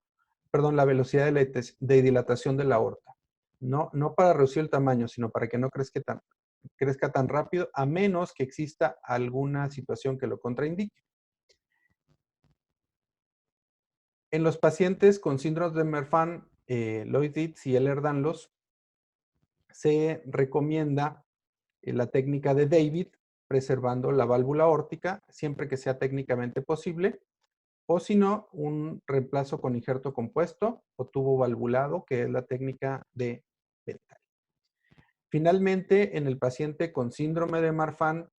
la velocidad de dilatación de la aorta. No para reducir el tamaño, sino para que no crezca tan rápido, a menos que exista alguna situación que lo contraindique. En los pacientes con síndrome de Marfan, Loeys-Dietz y Ehlers-Danlos, se recomienda la técnica de David, preservando la válvula aórtica siempre que sea técnicamente posible, o si no, un reemplazo con injerto compuesto o tubo valvulado, que es la técnica de Bentall. Finalmente, en el paciente con síndrome de Marfan,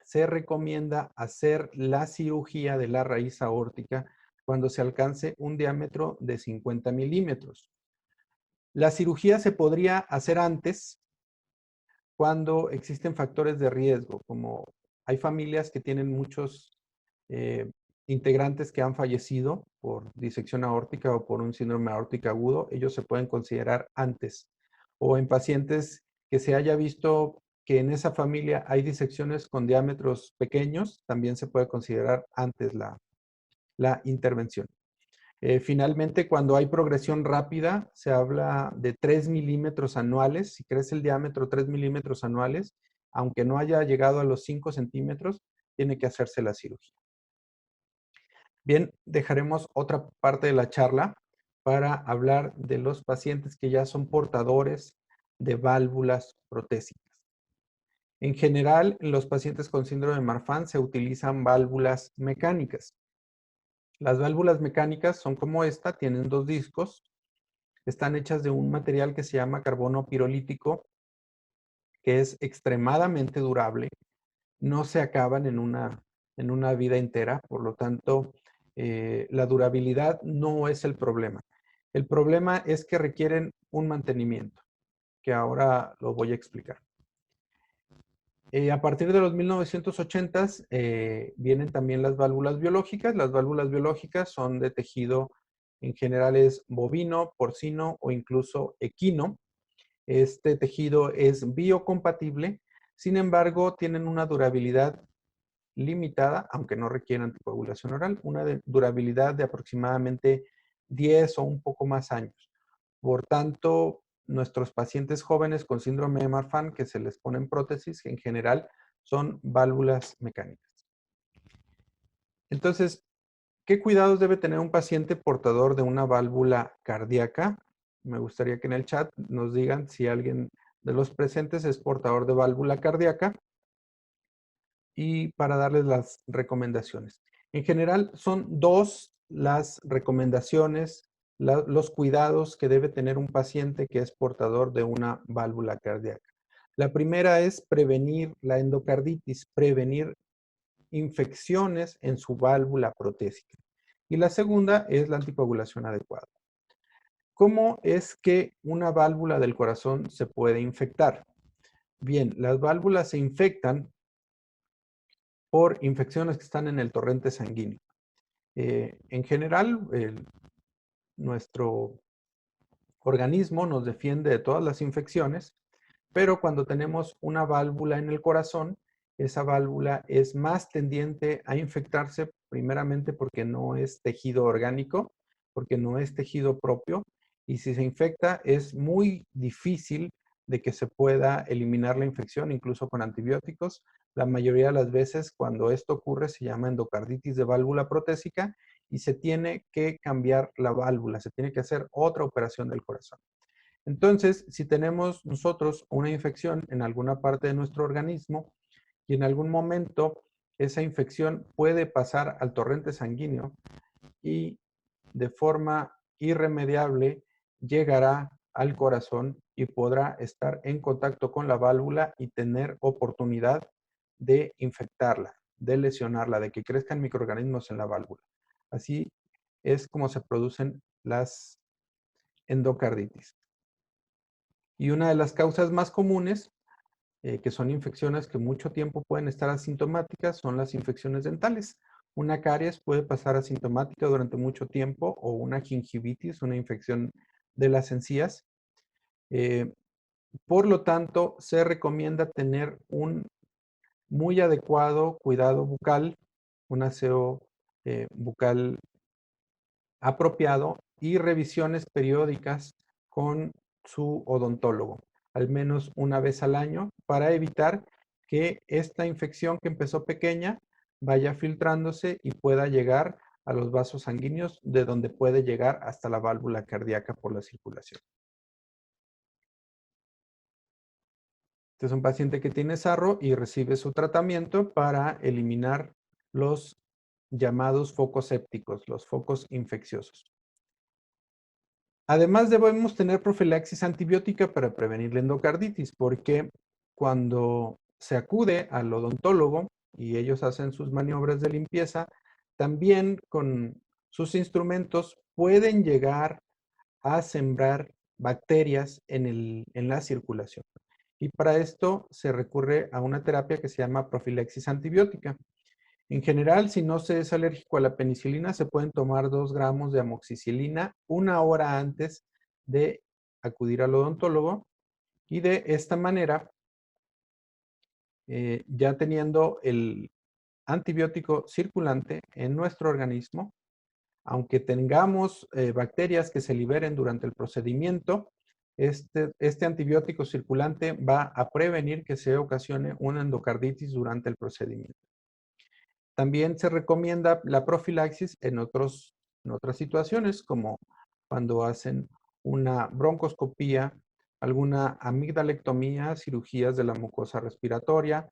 se recomienda hacer la cirugía de la raíz aórtica cuando se alcance un diámetro de 50 milímetros. La cirugía se podría hacer antes cuando existen factores de riesgo, como hay familias que tienen muchos integrantes que han fallecido por disección aórtica o por un síndrome aórtico agudo, ellos se pueden considerar antes. O en pacientes que se haya visto que en esa familia hay disecciones con diámetros pequeños, también se puede considerar antes la intervención. Finalmente, cuando hay progresión rápida, se habla de 3 milímetros anuales. Si crece el diámetro 3 milímetros anuales, aunque no haya llegado a los 5 centímetros, tiene que hacerse la cirugía. Bien, dejaremos otra parte de la charla para hablar de los pacientes que ya son portadores de válvulas protésicas. En general, en los pacientes con síndrome de Marfan se utilizan válvulas mecánicas. Las válvulas mecánicas son como esta, tienen 2 discos, están hechas de un material que se llama carbono pirolítico, que es extremadamente durable, no se acaban en una vida entera, por lo tanto, la durabilidad no es el problema. El problema es que requieren un mantenimiento, que ahora lo voy a explicar. A partir de los 1980s vienen también las válvulas biológicas. Las válvulas biológicas son de tejido, en general es bovino, porcino o incluso equino. Este tejido es biocompatible, sin embargo, tienen una durabilidad limitada, aunque no requieren anticoagulación oral, una durabilidad de aproximadamente 10 o un poco más años. Por tanto, nuestros pacientes jóvenes con síndrome de Marfan que se les ponen prótesis, en general, son válvulas mecánicas. Entonces, ¿qué cuidados debe tener un paciente portador de una válvula cardíaca? Me gustaría que en el chat nos digan si alguien de los presentes es portador de válvula cardíaca y para darles las recomendaciones. En general, son dos las recomendaciones, los cuidados que debe tener un paciente que es portador de una válvula cardíaca. La primera es prevenir la endocarditis, prevenir infecciones en su válvula protésica. Y la segunda es la anticoagulación adecuada. ¿Cómo es que una válvula del corazón se puede infectar? Bien, las válvulas se infectan por infecciones que están en el torrente sanguíneo. En general, nuestro organismo nos defiende de todas las infecciones, pero cuando tenemos una válvula en el corazón, esa válvula es más tendiente a infectarse primeramente porque no es tejido orgánico, porque no es tejido propio, y si se infecta es muy difícil de que se pueda eliminar la infección, incluso con antibióticos. La mayoría de las veces cuando esto ocurre se llama endocarditis de válvula protésica y se tiene que cambiar la válvula, se tiene que hacer otra operación del corazón. Entonces, si tenemos nosotros una infección en alguna parte de nuestro organismo y en algún momento esa infección puede pasar al torrente sanguíneo y de forma irremediable llegará al corazón y podrá estar en contacto con la válvula y tener oportunidad de infectarla, de lesionarla, de que crezcan microorganismos en la válvula. Así es como se producen las endocarditis. Y una de las causas más comunes, que son infecciones que mucho tiempo pueden estar asintomáticas, son las infecciones dentales. Una caries puede pasar asintomática durante mucho tiempo o una gingivitis, una infección de las encías. Eh, por lo tanto, se recomienda tener un muy adecuado cuidado bucal, un aseo bucal apropiado y revisiones periódicas con su odontólogo, al menos una vez al año, para evitar que esta infección que empezó pequeña vaya filtrándose y pueda llegar a los vasos sanguíneos, de donde puede llegar hasta la válvula cardíaca por la circulación. Este es un paciente que tiene sarro y recibe su tratamiento para eliminar los llamados focos sépticos, los focos infecciosos. Además, debemos tener profilaxis antibiótica para prevenir la endocarditis, porque cuando se acude al odontólogo y ellos hacen sus maniobras de limpieza, también con sus instrumentos pueden llegar a sembrar bacterias en la circulación. Y para esto se recurre a una terapia que se llama profilaxis antibiótica. En general, si no se es alérgico a la penicilina, se pueden tomar 2 gramos de amoxicilina una hora antes de acudir al odontólogo y de esta manera, ya teniendo el antibiótico circulante en nuestro organismo, aunque tengamos bacterias que se liberen durante el procedimiento, este antibiótico circulante va a prevenir que se ocasione una endocarditis durante el procedimiento. También se recomienda la profilaxis en otras situaciones, como cuando hacen una broncoscopía, alguna amigdalectomía, cirugías de la mucosa respiratoria,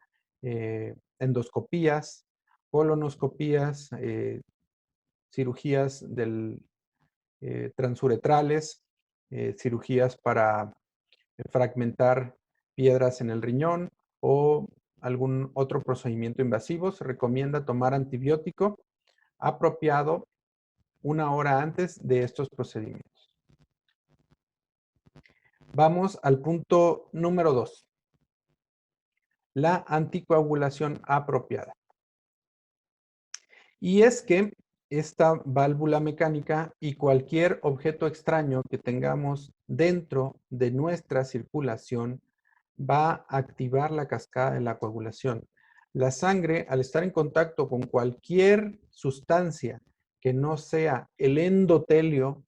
endoscopías, colonoscopías, cirugías transuretrales, cirugías para fragmentar piedras en el riñón o algún otro procedimiento invasivo. Se recomienda tomar antibiótico apropiado una hora antes de estos procedimientos. Vamos al punto número 2. La anticoagulación apropiada. Y es que esta válvula mecánica y cualquier objeto extraño que tengamos dentro de nuestra circulación va a activar la cascada de la coagulación. La sangre, al estar en contacto con cualquier sustancia que no sea el endotelio,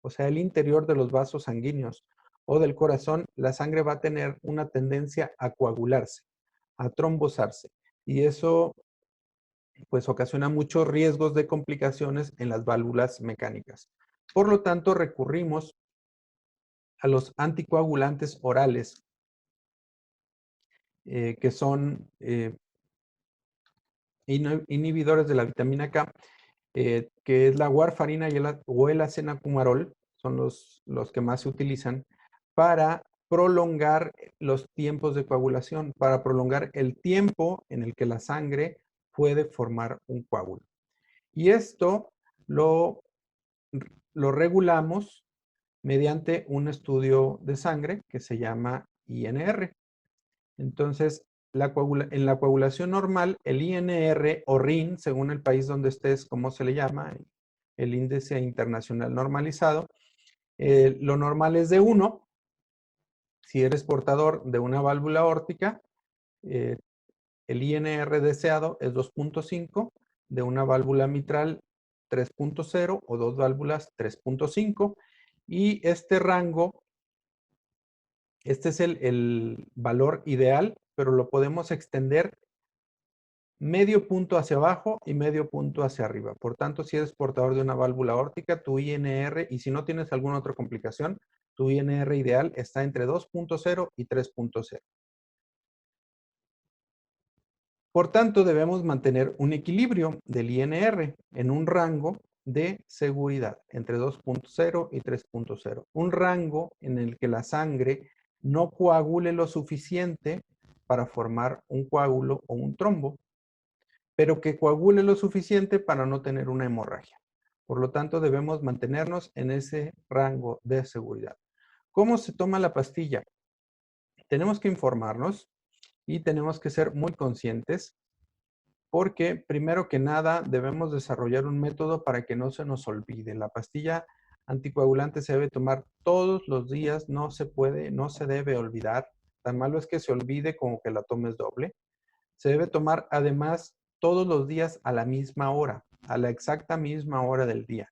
o sea, el interior de los vasos sanguíneos o del corazón, la sangre va a tener una tendencia a coagularse, a trombosarse. Y eso pues ocasiona muchos riesgos de complicaciones en las válvulas mecánicas. Por lo tanto, recurrimos a los anticoagulantes orales, que son inhibidores de la vitamina K, que es la warfarina o el acenacumarol, son los que más se utilizan para prolongar los tiempos de coagulación, para prolongar el tiempo en el que la sangre puede formar un coágulo. Y esto lo, lo regulamos mediante un estudio de sangre que se llama INR. Entonces, en la coagulación normal, el INR o RIN, según el país donde estés, ¿cómo se le llama? El índice internacional normalizado. Lo normal es de 1. Si eres portador de una válvula aórtica, el INR deseado es 2.5, de una válvula mitral 3.0 o dos válvulas 3.5. Y este rango, este es el valor ideal, pero lo podemos extender medio punto hacia abajo y medio punto hacia arriba. Por tanto, si eres portador de una válvula aórtica, tu INR, y si no tienes alguna otra complicación, tu INR ideal está entre 2.0 y 3.0. Por tanto, debemos mantener un equilibrio del INR en un rango de seguridad entre 2.0 y 3.0. Un rango en el que la sangre no coagule lo suficiente para formar un coágulo o un trombo, pero que coagule lo suficiente para no tener una hemorragia. Por lo tanto, debemos mantenernos en ese rango de seguridad. ¿Cómo se toma la pastilla? Tenemos que informarnos y tenemos que ser muy conscientes porque, primero que nada, debemos desarrollar un método para que no se nos olvide. La pastilla anticoagulante se debe tomar todos los días, no se puede, no se debe olvidar. Tan malo es que se olvide como que la tomes doble. Se debe tomar además todos los días a la misma hora, a la exacta misma hora del día,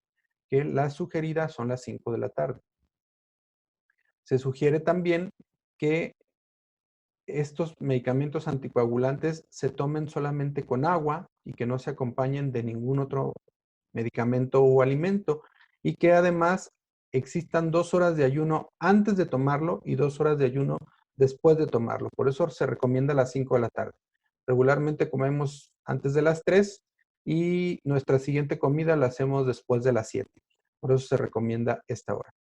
que las sugeridas son las 5 de la tarde. Se sugiere también que estos medicamentos anticoagulantes se tomen solamente con agua y que no se acompañen de ningún otro medicamento o alimento, y que además existan 2 horas de ayuno antes de tomarlo y 2 horas de ayuno después de tomarlo. Por eso se recomienda a las 5 de la tarde. Regularmente comemos antes de las 3 y nuestra siguiente comida la hacemos después de las 7. Por eso se recomienda esta hora.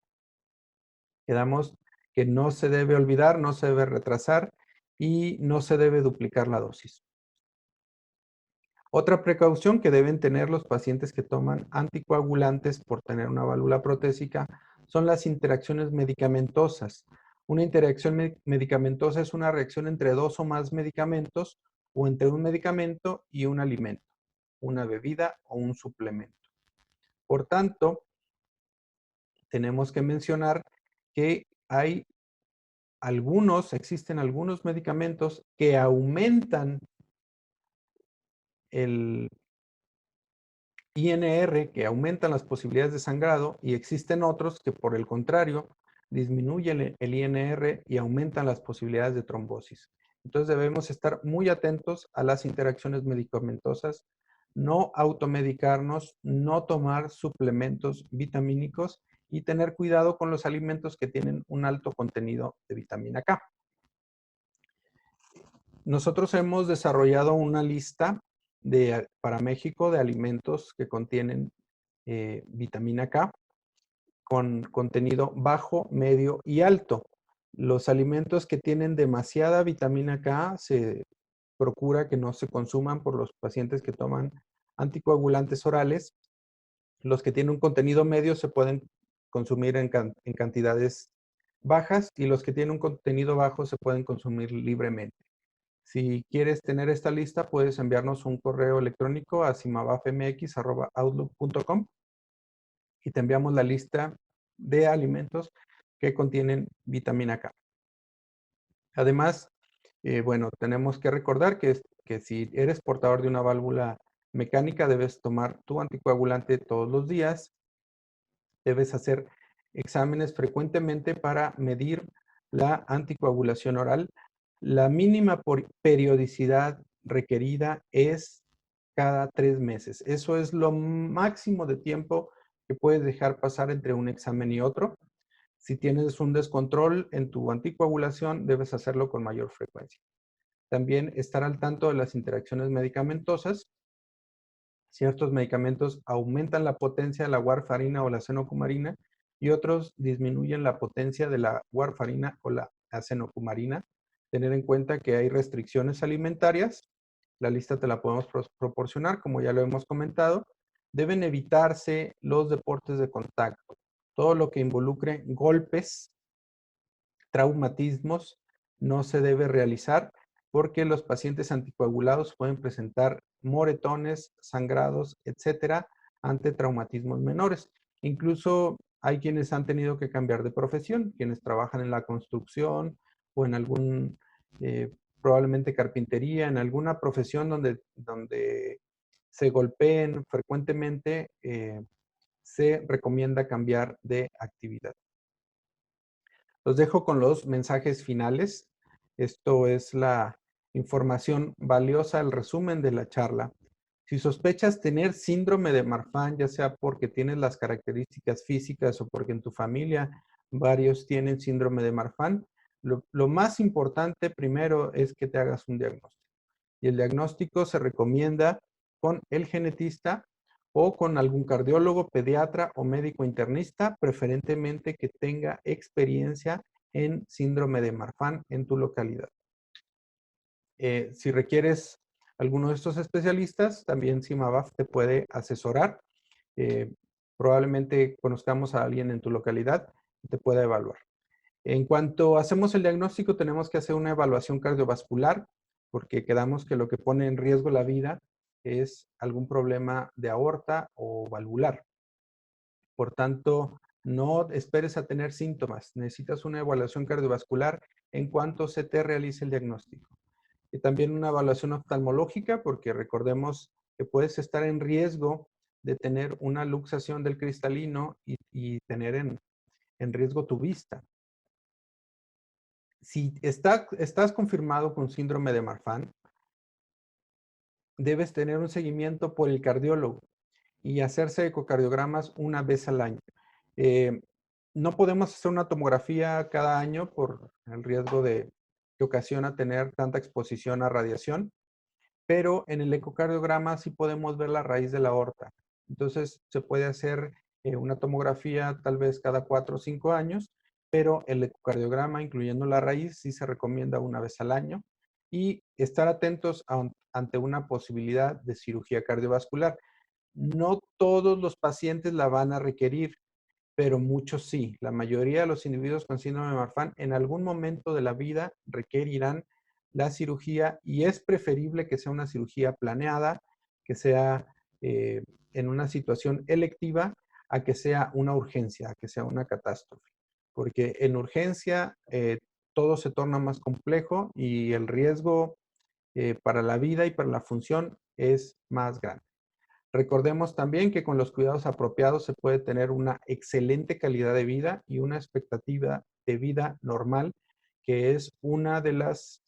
Quedamos que no se debe olvidar, no se debe retrasar y no se debe duplicar la dosis. Otra precaución que deben tener los pacientes que toman anticoagulantes por tener una válvula protésica son las interacciones medicamentosas. Una interacción medicamentosa es una reacción entre 2 o más medicamentos o entre un medicamento y un alimento, una bebida o un suplemento. Por tanto, tenemos que mencionar que existen algunos medicamentos que aumentan el INR, que aumentan las posibilidades de sangrado, y existen otros que, por el contrario, disminuyen el INR y aumentan las posibilidades de trombosis. Entonces debemos estar muy atentos a las interacciones medicamentosas, no automedicarnos, no tomar suplementos vitamínicos y tener cuidado con los alimentos que tienen un alto contenido de vitamina K. Nosotros hemos desarrollado una lista para México de alimentos que contienen vitamina K con contenido bajo, medio y alto. Los alimentos que tienen demasiada vitamina K se procura que no se consuman por los pacientes que toman anticoagulantes orales. Los que tienen un contenido medio se pueden consumir en cantidades bajas y los que tienen un contenido bajo se pueden consumir libremente. Si quieres tener esta lista, puedes enviarnos un correo electrónico a simabafmx@outlook.com y te enviamos la lista de alimentos que contienen vitamina K. Además, bueno, tenemos que recordar que si eres portador de una válvula mecánica, debes tomar tu anticoagulante todos los días. Debes hacer exámenes frecuentemente para medir la anticoagulación oral. La mínima periodicidad requerida es cada 3 meses. Eso es lo máximo de tiempo que puedes dejar pasar entre un examen y otro. Si tienes un descontrol en tu anticoagulación, debes hacerlo con mayor frecuencia. También estar al tanto de las interacciones medicamentosas. Ciertos medicamentos aumentan la potencia de la warfarina o la acenocumarina y otros disminuyen la potencia de la warfarina o la acenocumarina. Tener en cuenta que hay restricciones alimentarias. La lista te la podemos proporcionar, como ya lo hemos comentado. Deben evitarse los deportes de contacto. Todo lo que involucre golpes, traumatismos, no se debe realizar porque los pacientes anticoagulados pueden presentar moretones, sangrados, etcétera, ante traumatismos menores. Incluso hay quienes han tenido que cambiar de profesión, quienes trabajan en la construcción o en algún, probablemente carpintería, en alguna profesión donde se golpeen frecuentemente, se recomienda cambiar de actividad. Los dejo con los mensajes finales. Esto es la información valiosa, el resumen de la charla. Si sospechas tener síndrome de Marfan, ya sea porque tienes las características físicas o porque en tu familia varios tienen síndrome de Marfan, lo más importante primero es que te hagas un diagnóstico. Y el diagnóstico se recomienda con el genetista o con algún cardiólogo, pediatra o médico internista, preferentemente que tenga experiencia en síndrome de Marfan en tu localidad. Si requieres alguno de estos especialistas, también Cimabaf te puede asesorar. Probablemente conozcamos a alguien en tu localidad que te pueda evaluar. En cuanto hacemos el diagnóstico, tenemos que hacer una evaluación cardiovascular, porque quedamos que lo que pone en riesgo la vida es algún problema de aorta o valvular. Por tanto, no esperes a tener síntomas. Necesitas una evaluación cardiovascular en cuanto se te realice el diagnóstico. Y también una evaluación oftalmológica, porque recordemos que puedes estar en riesgo de tener una luxación del cristalino y tener en riesgo tu vista. Si estás confirmado con síndrome de Marfan, debes tener un seguimiento por el cardiólogo y hacerse ecocardiogramas una vez al año. No podemos hacer una tomografía cada año por el riesgo que ocasiona tener tanta exposición a radiación, pero en el ecocardiograma sí podemos ver la raíz de la aorta. Entonces se puede hacer una tomografía tal vez cada 4 o 5 años, pero el ecocardiograma, incluyendo la raíz, sí se recomienda una vez al año y estar atentos ante una posibilidad de cirugía cardiovascular. No todos los pacientes la van a requerir, pero muchos sí. La mayoría de los individuos con síndrome de Marfan en algún momento de la vida requerirán la cirugía y es preferible que sea una cirugía planeada, que sea en una situación electiva, a que sea una urgencia, a que sea una catástrofe. Porque en urgencia todo se torna más complejo y el riesgo para la vida y para la función es más grande. Recordemos también que con los cuidados apropiados se puede tener una excelente calidad de vida y una expectativa de vida normal, que es una de los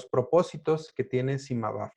propósitos que tiene Cimabaf.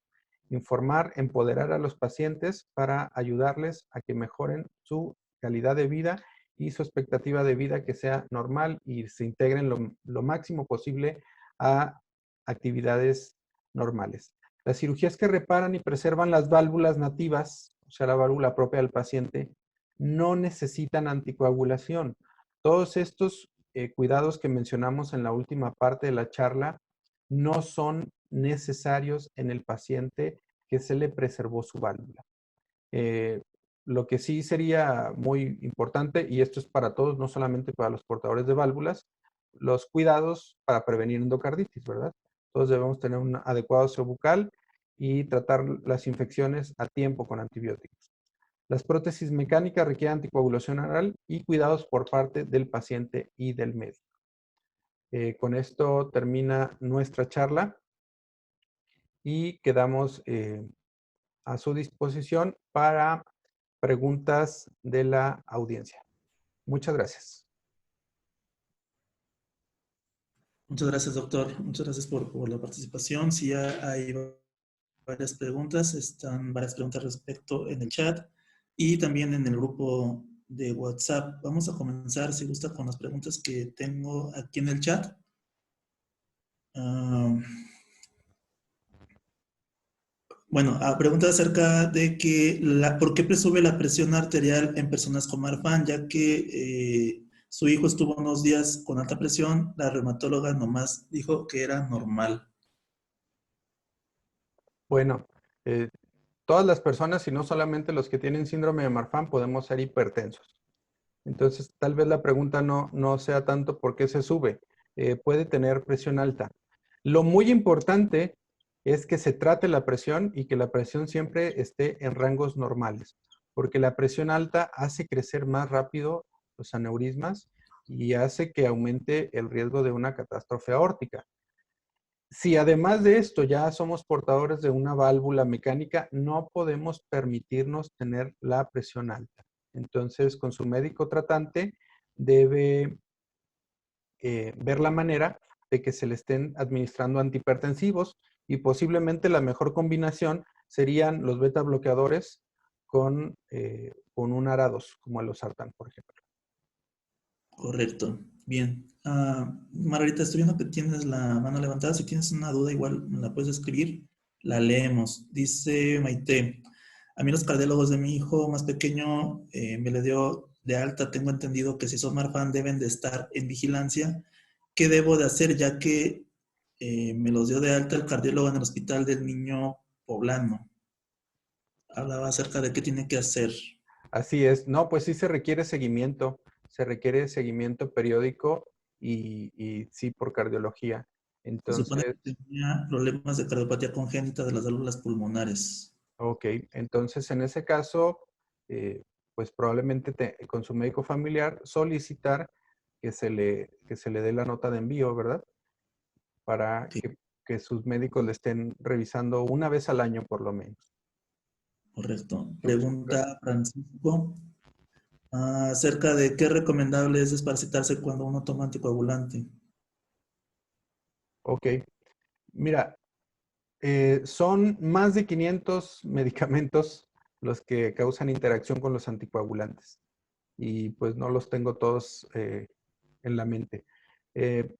Informar, empoderar a los pacientes para ayudarles a que mejoren su calidad de vida y su expectativa de vida que sea normal y se integren lo máximo posible a actividades normales. Las cirugías que reparan y preservan las válvulas nativas, o sea, la válvula propia del paciente, no necesitan anticoagulación. Todos estos cuidados que mencionamos en la última parte de la charla no son necesarios en el paciente que se le preservó su válvula. Lo que sí sería muy importante, y esto es para todos, no solamente para los portadores de válvulas, los cuidados para prevenir endocarditis, ¿verdad? Todos debemos tener un adecuado aseo bucal y tratar las infecciones a tiempo con antibióticos. Las prótesis mecánicas requieren anticoagulación oral y cuidados por parte del paciente y del médico. Con esto termina nuestra charla y quedamos a su disposición para preguntas de la audiencia. Muchas gracias. Muchas gracias, doctor. Muchas gracias por la participación. Sí, hay varias preguntas. Están varias preguntas respecto en el chat y también en el grupo de WhatsApp. Vamos a comenzar, si gusta, con las preguntas que tengo aquí en el chat. Ah, bueno, pregunta acerca de que ¿por qué presube la presión arterial en personas con Marfan? Ya que su hijo estuvo unos días con alta presión, la reumatóloga nomás dijo que era normal. Bueno, eh, todas las personas, y no solamente los que tienen síndrome de Marfan, podemos ser hipertensos. Entonces, tal vez la pregunta no sea tanto por qué se sube. Puede tener presión alta. Lo muy importante es que se trate la presión y que la presión siempre esté en rangos normales, porque la presión alta hace crecer más rápido los aneurismas y hace que aumente el riesgo de una catástrofe aórtica. Si además de esto ya somos portadores de una válvula mecánica, no podemos permitirnos tener la presión alta. Entonces, con su médico tratante debe ver la manera de que se le estén administrando antihipertensivos y posiblemente la mejor combinación serían los beta bloqueadores con un ARA2, como el losartán, por ejemplo. Correcto. Bien. Margarita, estoy viendo que tienes la mano levantada. Si tienes una duda, igual me la puedes escribir. La leemos. Dice Maite, a mí los cardiólogos de mi hijo más pequeño me le dio de alta. Tengo entendido que si son Marfan deben de estar en vigilancia. ¿Qué debo de hacer ya que me los dio de alta el cardiólogo en el hospital del niño poblano? Hablaba acerca de qué tiene que hacer. Así es. No, pues sí se requiere seguimiento periódico y sí por cardiología. Se supone Entonces, que tenía problemas de cardiopatía congénita de las válvulas pulmonares. ok, entonces en ese caso, pues probablemente con su médico familiar solicitar que se le dé la nota de envío, ¿verdad? Para Sí, que sus médicos le estén revisando una vez al año por lo menos. correcto. Ok, Pregunta Francisco acerca de qué recomendable es desparasitarse cuando uno toma anticoagulante. ok. Mira, son más de 500 medicamentos los que causan interacción con los anticoagulantes y pues no los tengo todos en la mente. Eh,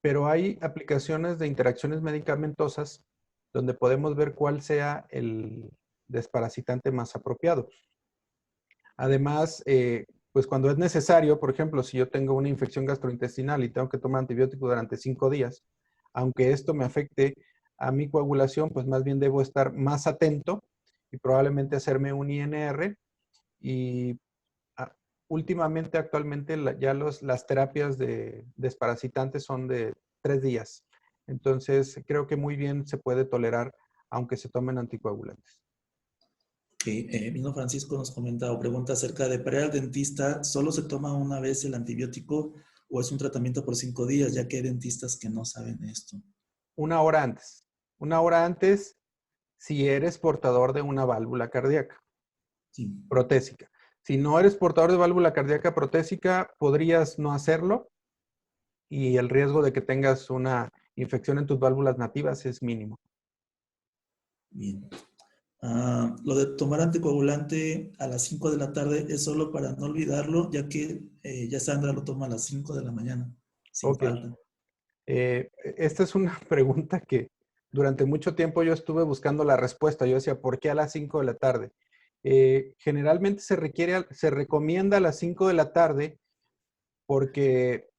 pero hay aplicaciones de interacciones medicamentosas donde podemos ver cuál sea el desparasitante más apropiado. Además, pues cuando es necesario, por ejemplo, si yo tengo una infección gastrointestinal y tengo que tomar antibiótico durante 5 días, aunque esto me afecte a mi coagulación, pues más bien debo estar más atento y probablemente hacerme un INR. Y ah, últimamente, actualmente, las terapias de desparasitantes son de 3 días. Entonces, creo que muy bien se puede tolerar aunque se tomen anticoagulantes. Que vino Francisco nos comenta o pregunta acerca de para ir al dentista, ¿solo se toma una vez el antibiótico o es un tratamiento por 5 días? Ya que hay dentistas que no saben esto. Una hora antes. Una hora antes si eres portador de una válvula cardíaca Sí, protésica. Si no eres portador de válvula cardíaca protésica, podrías no hacerlo y el riesgo de que tengas una infección en tus válvulas nativas es mínimo. bien. Lo de tomar anticoagulante a las 5 de la tarde es solo para no olvidarlo, ya que ya Sandra lo toma a las 5 de la mañana, sin Ok. falta. Esta es una pregunta que durante mucho tiempo yo estuve buscando la respuesta. Yo decía, ¿por qué a las 5 de la tarde? Generalmente se recomienda a las 5 de la tarde porque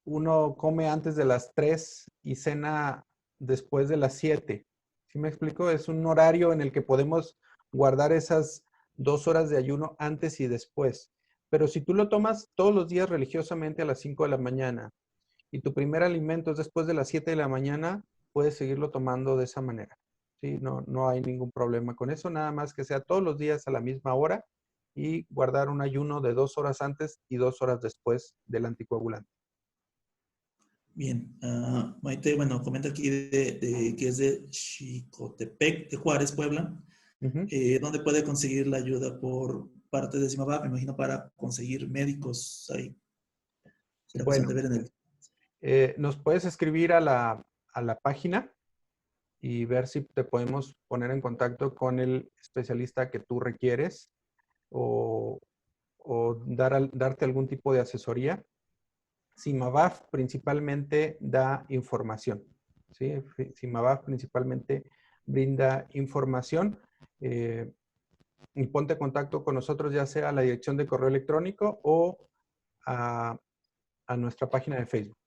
uno come antes de las 3 y cena después de las 7. ¿Sí me explico? Es un horario en el que podemos guardar esas 2 horas de ayuno antes y después. Pero si tú lo tomas todos los días religiosamente a las 5 de la mañana y tu primer alimento es después de las 7 de la mañana, puedes seguirlo tomando de esa manera. Sí, no hay ningún problema con eso, nada más que sea todos los días a la misma hora y guardar un ayuno de 2 horas antes y 2 horas después del anticoagulante. Bien, Maite, bueno, comenta aquí que es de Xicotepec, de Juárez, Puebla, Ujú. donde puede conseguir la ayuda por parte de Simabab, me imagino, para conseguir médicos ahí. Será cuestión Bueno, de ver en el... nos puedes escribir a la página y ver si te podemos poner en contacto con el especialista que tú requieres o, o darte algún tipo de asesoría. Simabaf principalmente da información, ¿sí? Simabaf principalmente brinda información. Y ponte en contacto con nosotros, ya sea a la dirección de correo electrónico o a, a nuestra página de Facebook.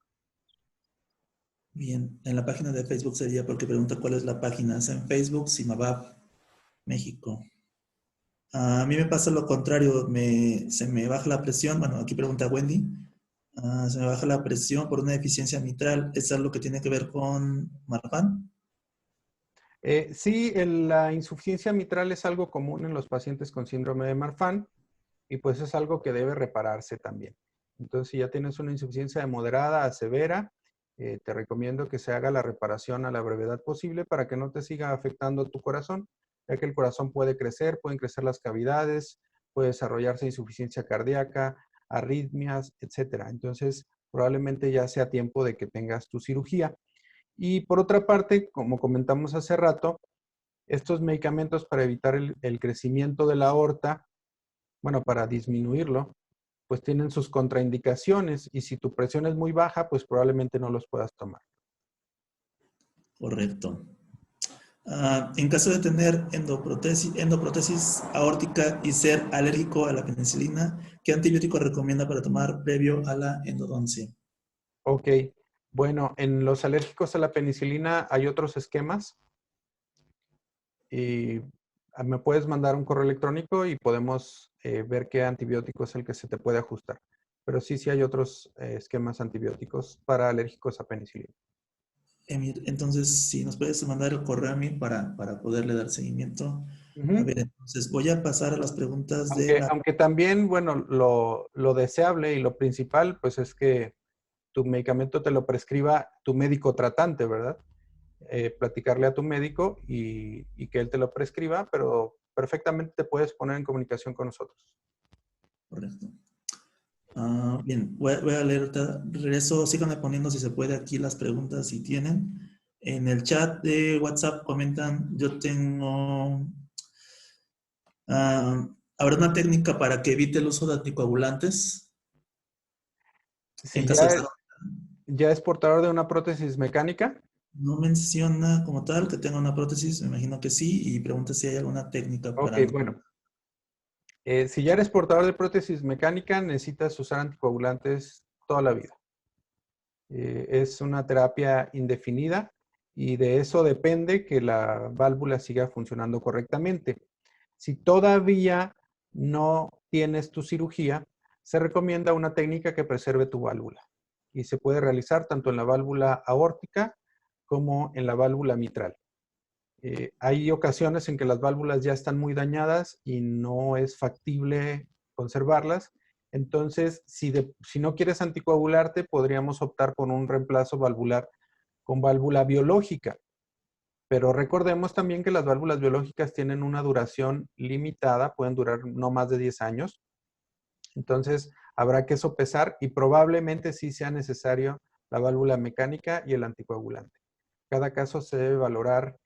Bien, en la página de Facebook sería porque pregunta cuál es la página. Es en Facebook, Simabab, México. A mí me pasa lo contrario, se me baja la presión. Bueno, aquí pregunta Wendy. Se me baja la presión por una deficiencia mitral. ¿Es algo que tiene que ver con Marfan? Sí, la insuficiencia mitral es algo común en los pacientes con síndrome de Marfan y pues es algo que debe repararse también. Entonces, si ya tienes una insuficiencia de moderada a severa, te recomiendo que se haga la reparación a la brevedad posible para que no te siga afectando tu corazón, ya que el corazón puede crecer, pueden crecer las cavidades, puede desarrollarse insuficiencia cardíaca, arritmias, etcétera. Entonces, probablemente ya sea tiempo de que tengas tu cirugía. Y por otra parte, como comentamos hace rato, estos medicamentos para evitar el crecimiento de la aorta, bueno, para disminuirlo, pues tienen sus contraindicaciones y si tu presión es muy baja, pues probablemente no los puedas tomar. Correcto. En caso de tener endoprotesis aórtica y ser alérgico a la penicilina, ¿qué antibiótico recomienda para tomar previo a la endodoncia? Ok, bueno, en los alérgicos a la penicilina hay otros esquemas y me puedes mandar un correo electrónico y podemos ver qué antibiótico es el que se te puede ajustar. Pero sí, sí hay otros esquemas antibióticos para alérgicos a penicilina. Emir, entonces, si nos puedes mandar el correo a mí para poderle dar seguimiento. A Ujú. ver, entonces voy a pasar a las preguntas de Aunque, la... aunque también, bueno, lo deseable y lo principal, pues es que tu medicamento te lo prescriba tu médico tratante, ¿verdad? Platicarle a tu médico y que él te lo prescriba, pero perfectamente te puedes poner en comunicación con nosotros. Correcto. Bien, voy a leer, regreso, síganme poniendo si se puede aquí las preguntas si tienen. En el chat de WhatsApp comentan, yo tengo, ¿habrá una técnica para que evite el uso de anticoagulantes en Si caso de ya, estar... ya es portador de una prótesis mecánica, No menciona como tal que tenga una prótesis, me imagino que sí, y pregunta si hay alguna técnica ok, para no... bueno, si ya eres portador de prótesis mecánica, necesitas usar anticoagulantes toda la vida. Es una terapia indefinida y de eso depende que la válvula siga funcionando correctamente. Si todavía no tienes tu cirugía, se recomienda una técnica que preserve tu válvula y se puede realizar tanto en la válvula aórtica como en la válvula mitral. Hay ocasiones en que las válvulas ya están muy dañadas y no es factible conservarlas. Entonces, si no quieres anticoagularte, podríamos optar por un reemplazo valvular con válvula biológica. Pero recordemos también que las válvulas biológicas tienen una duración limitada, pueden durar no más de 10 años. Entonces, habrá que sopesar y probablemente sí sea necesario la válvula mecánica y el anticoagulante. Cada caso se debe valorar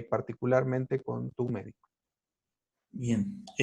particularmente con tu médico. Bien.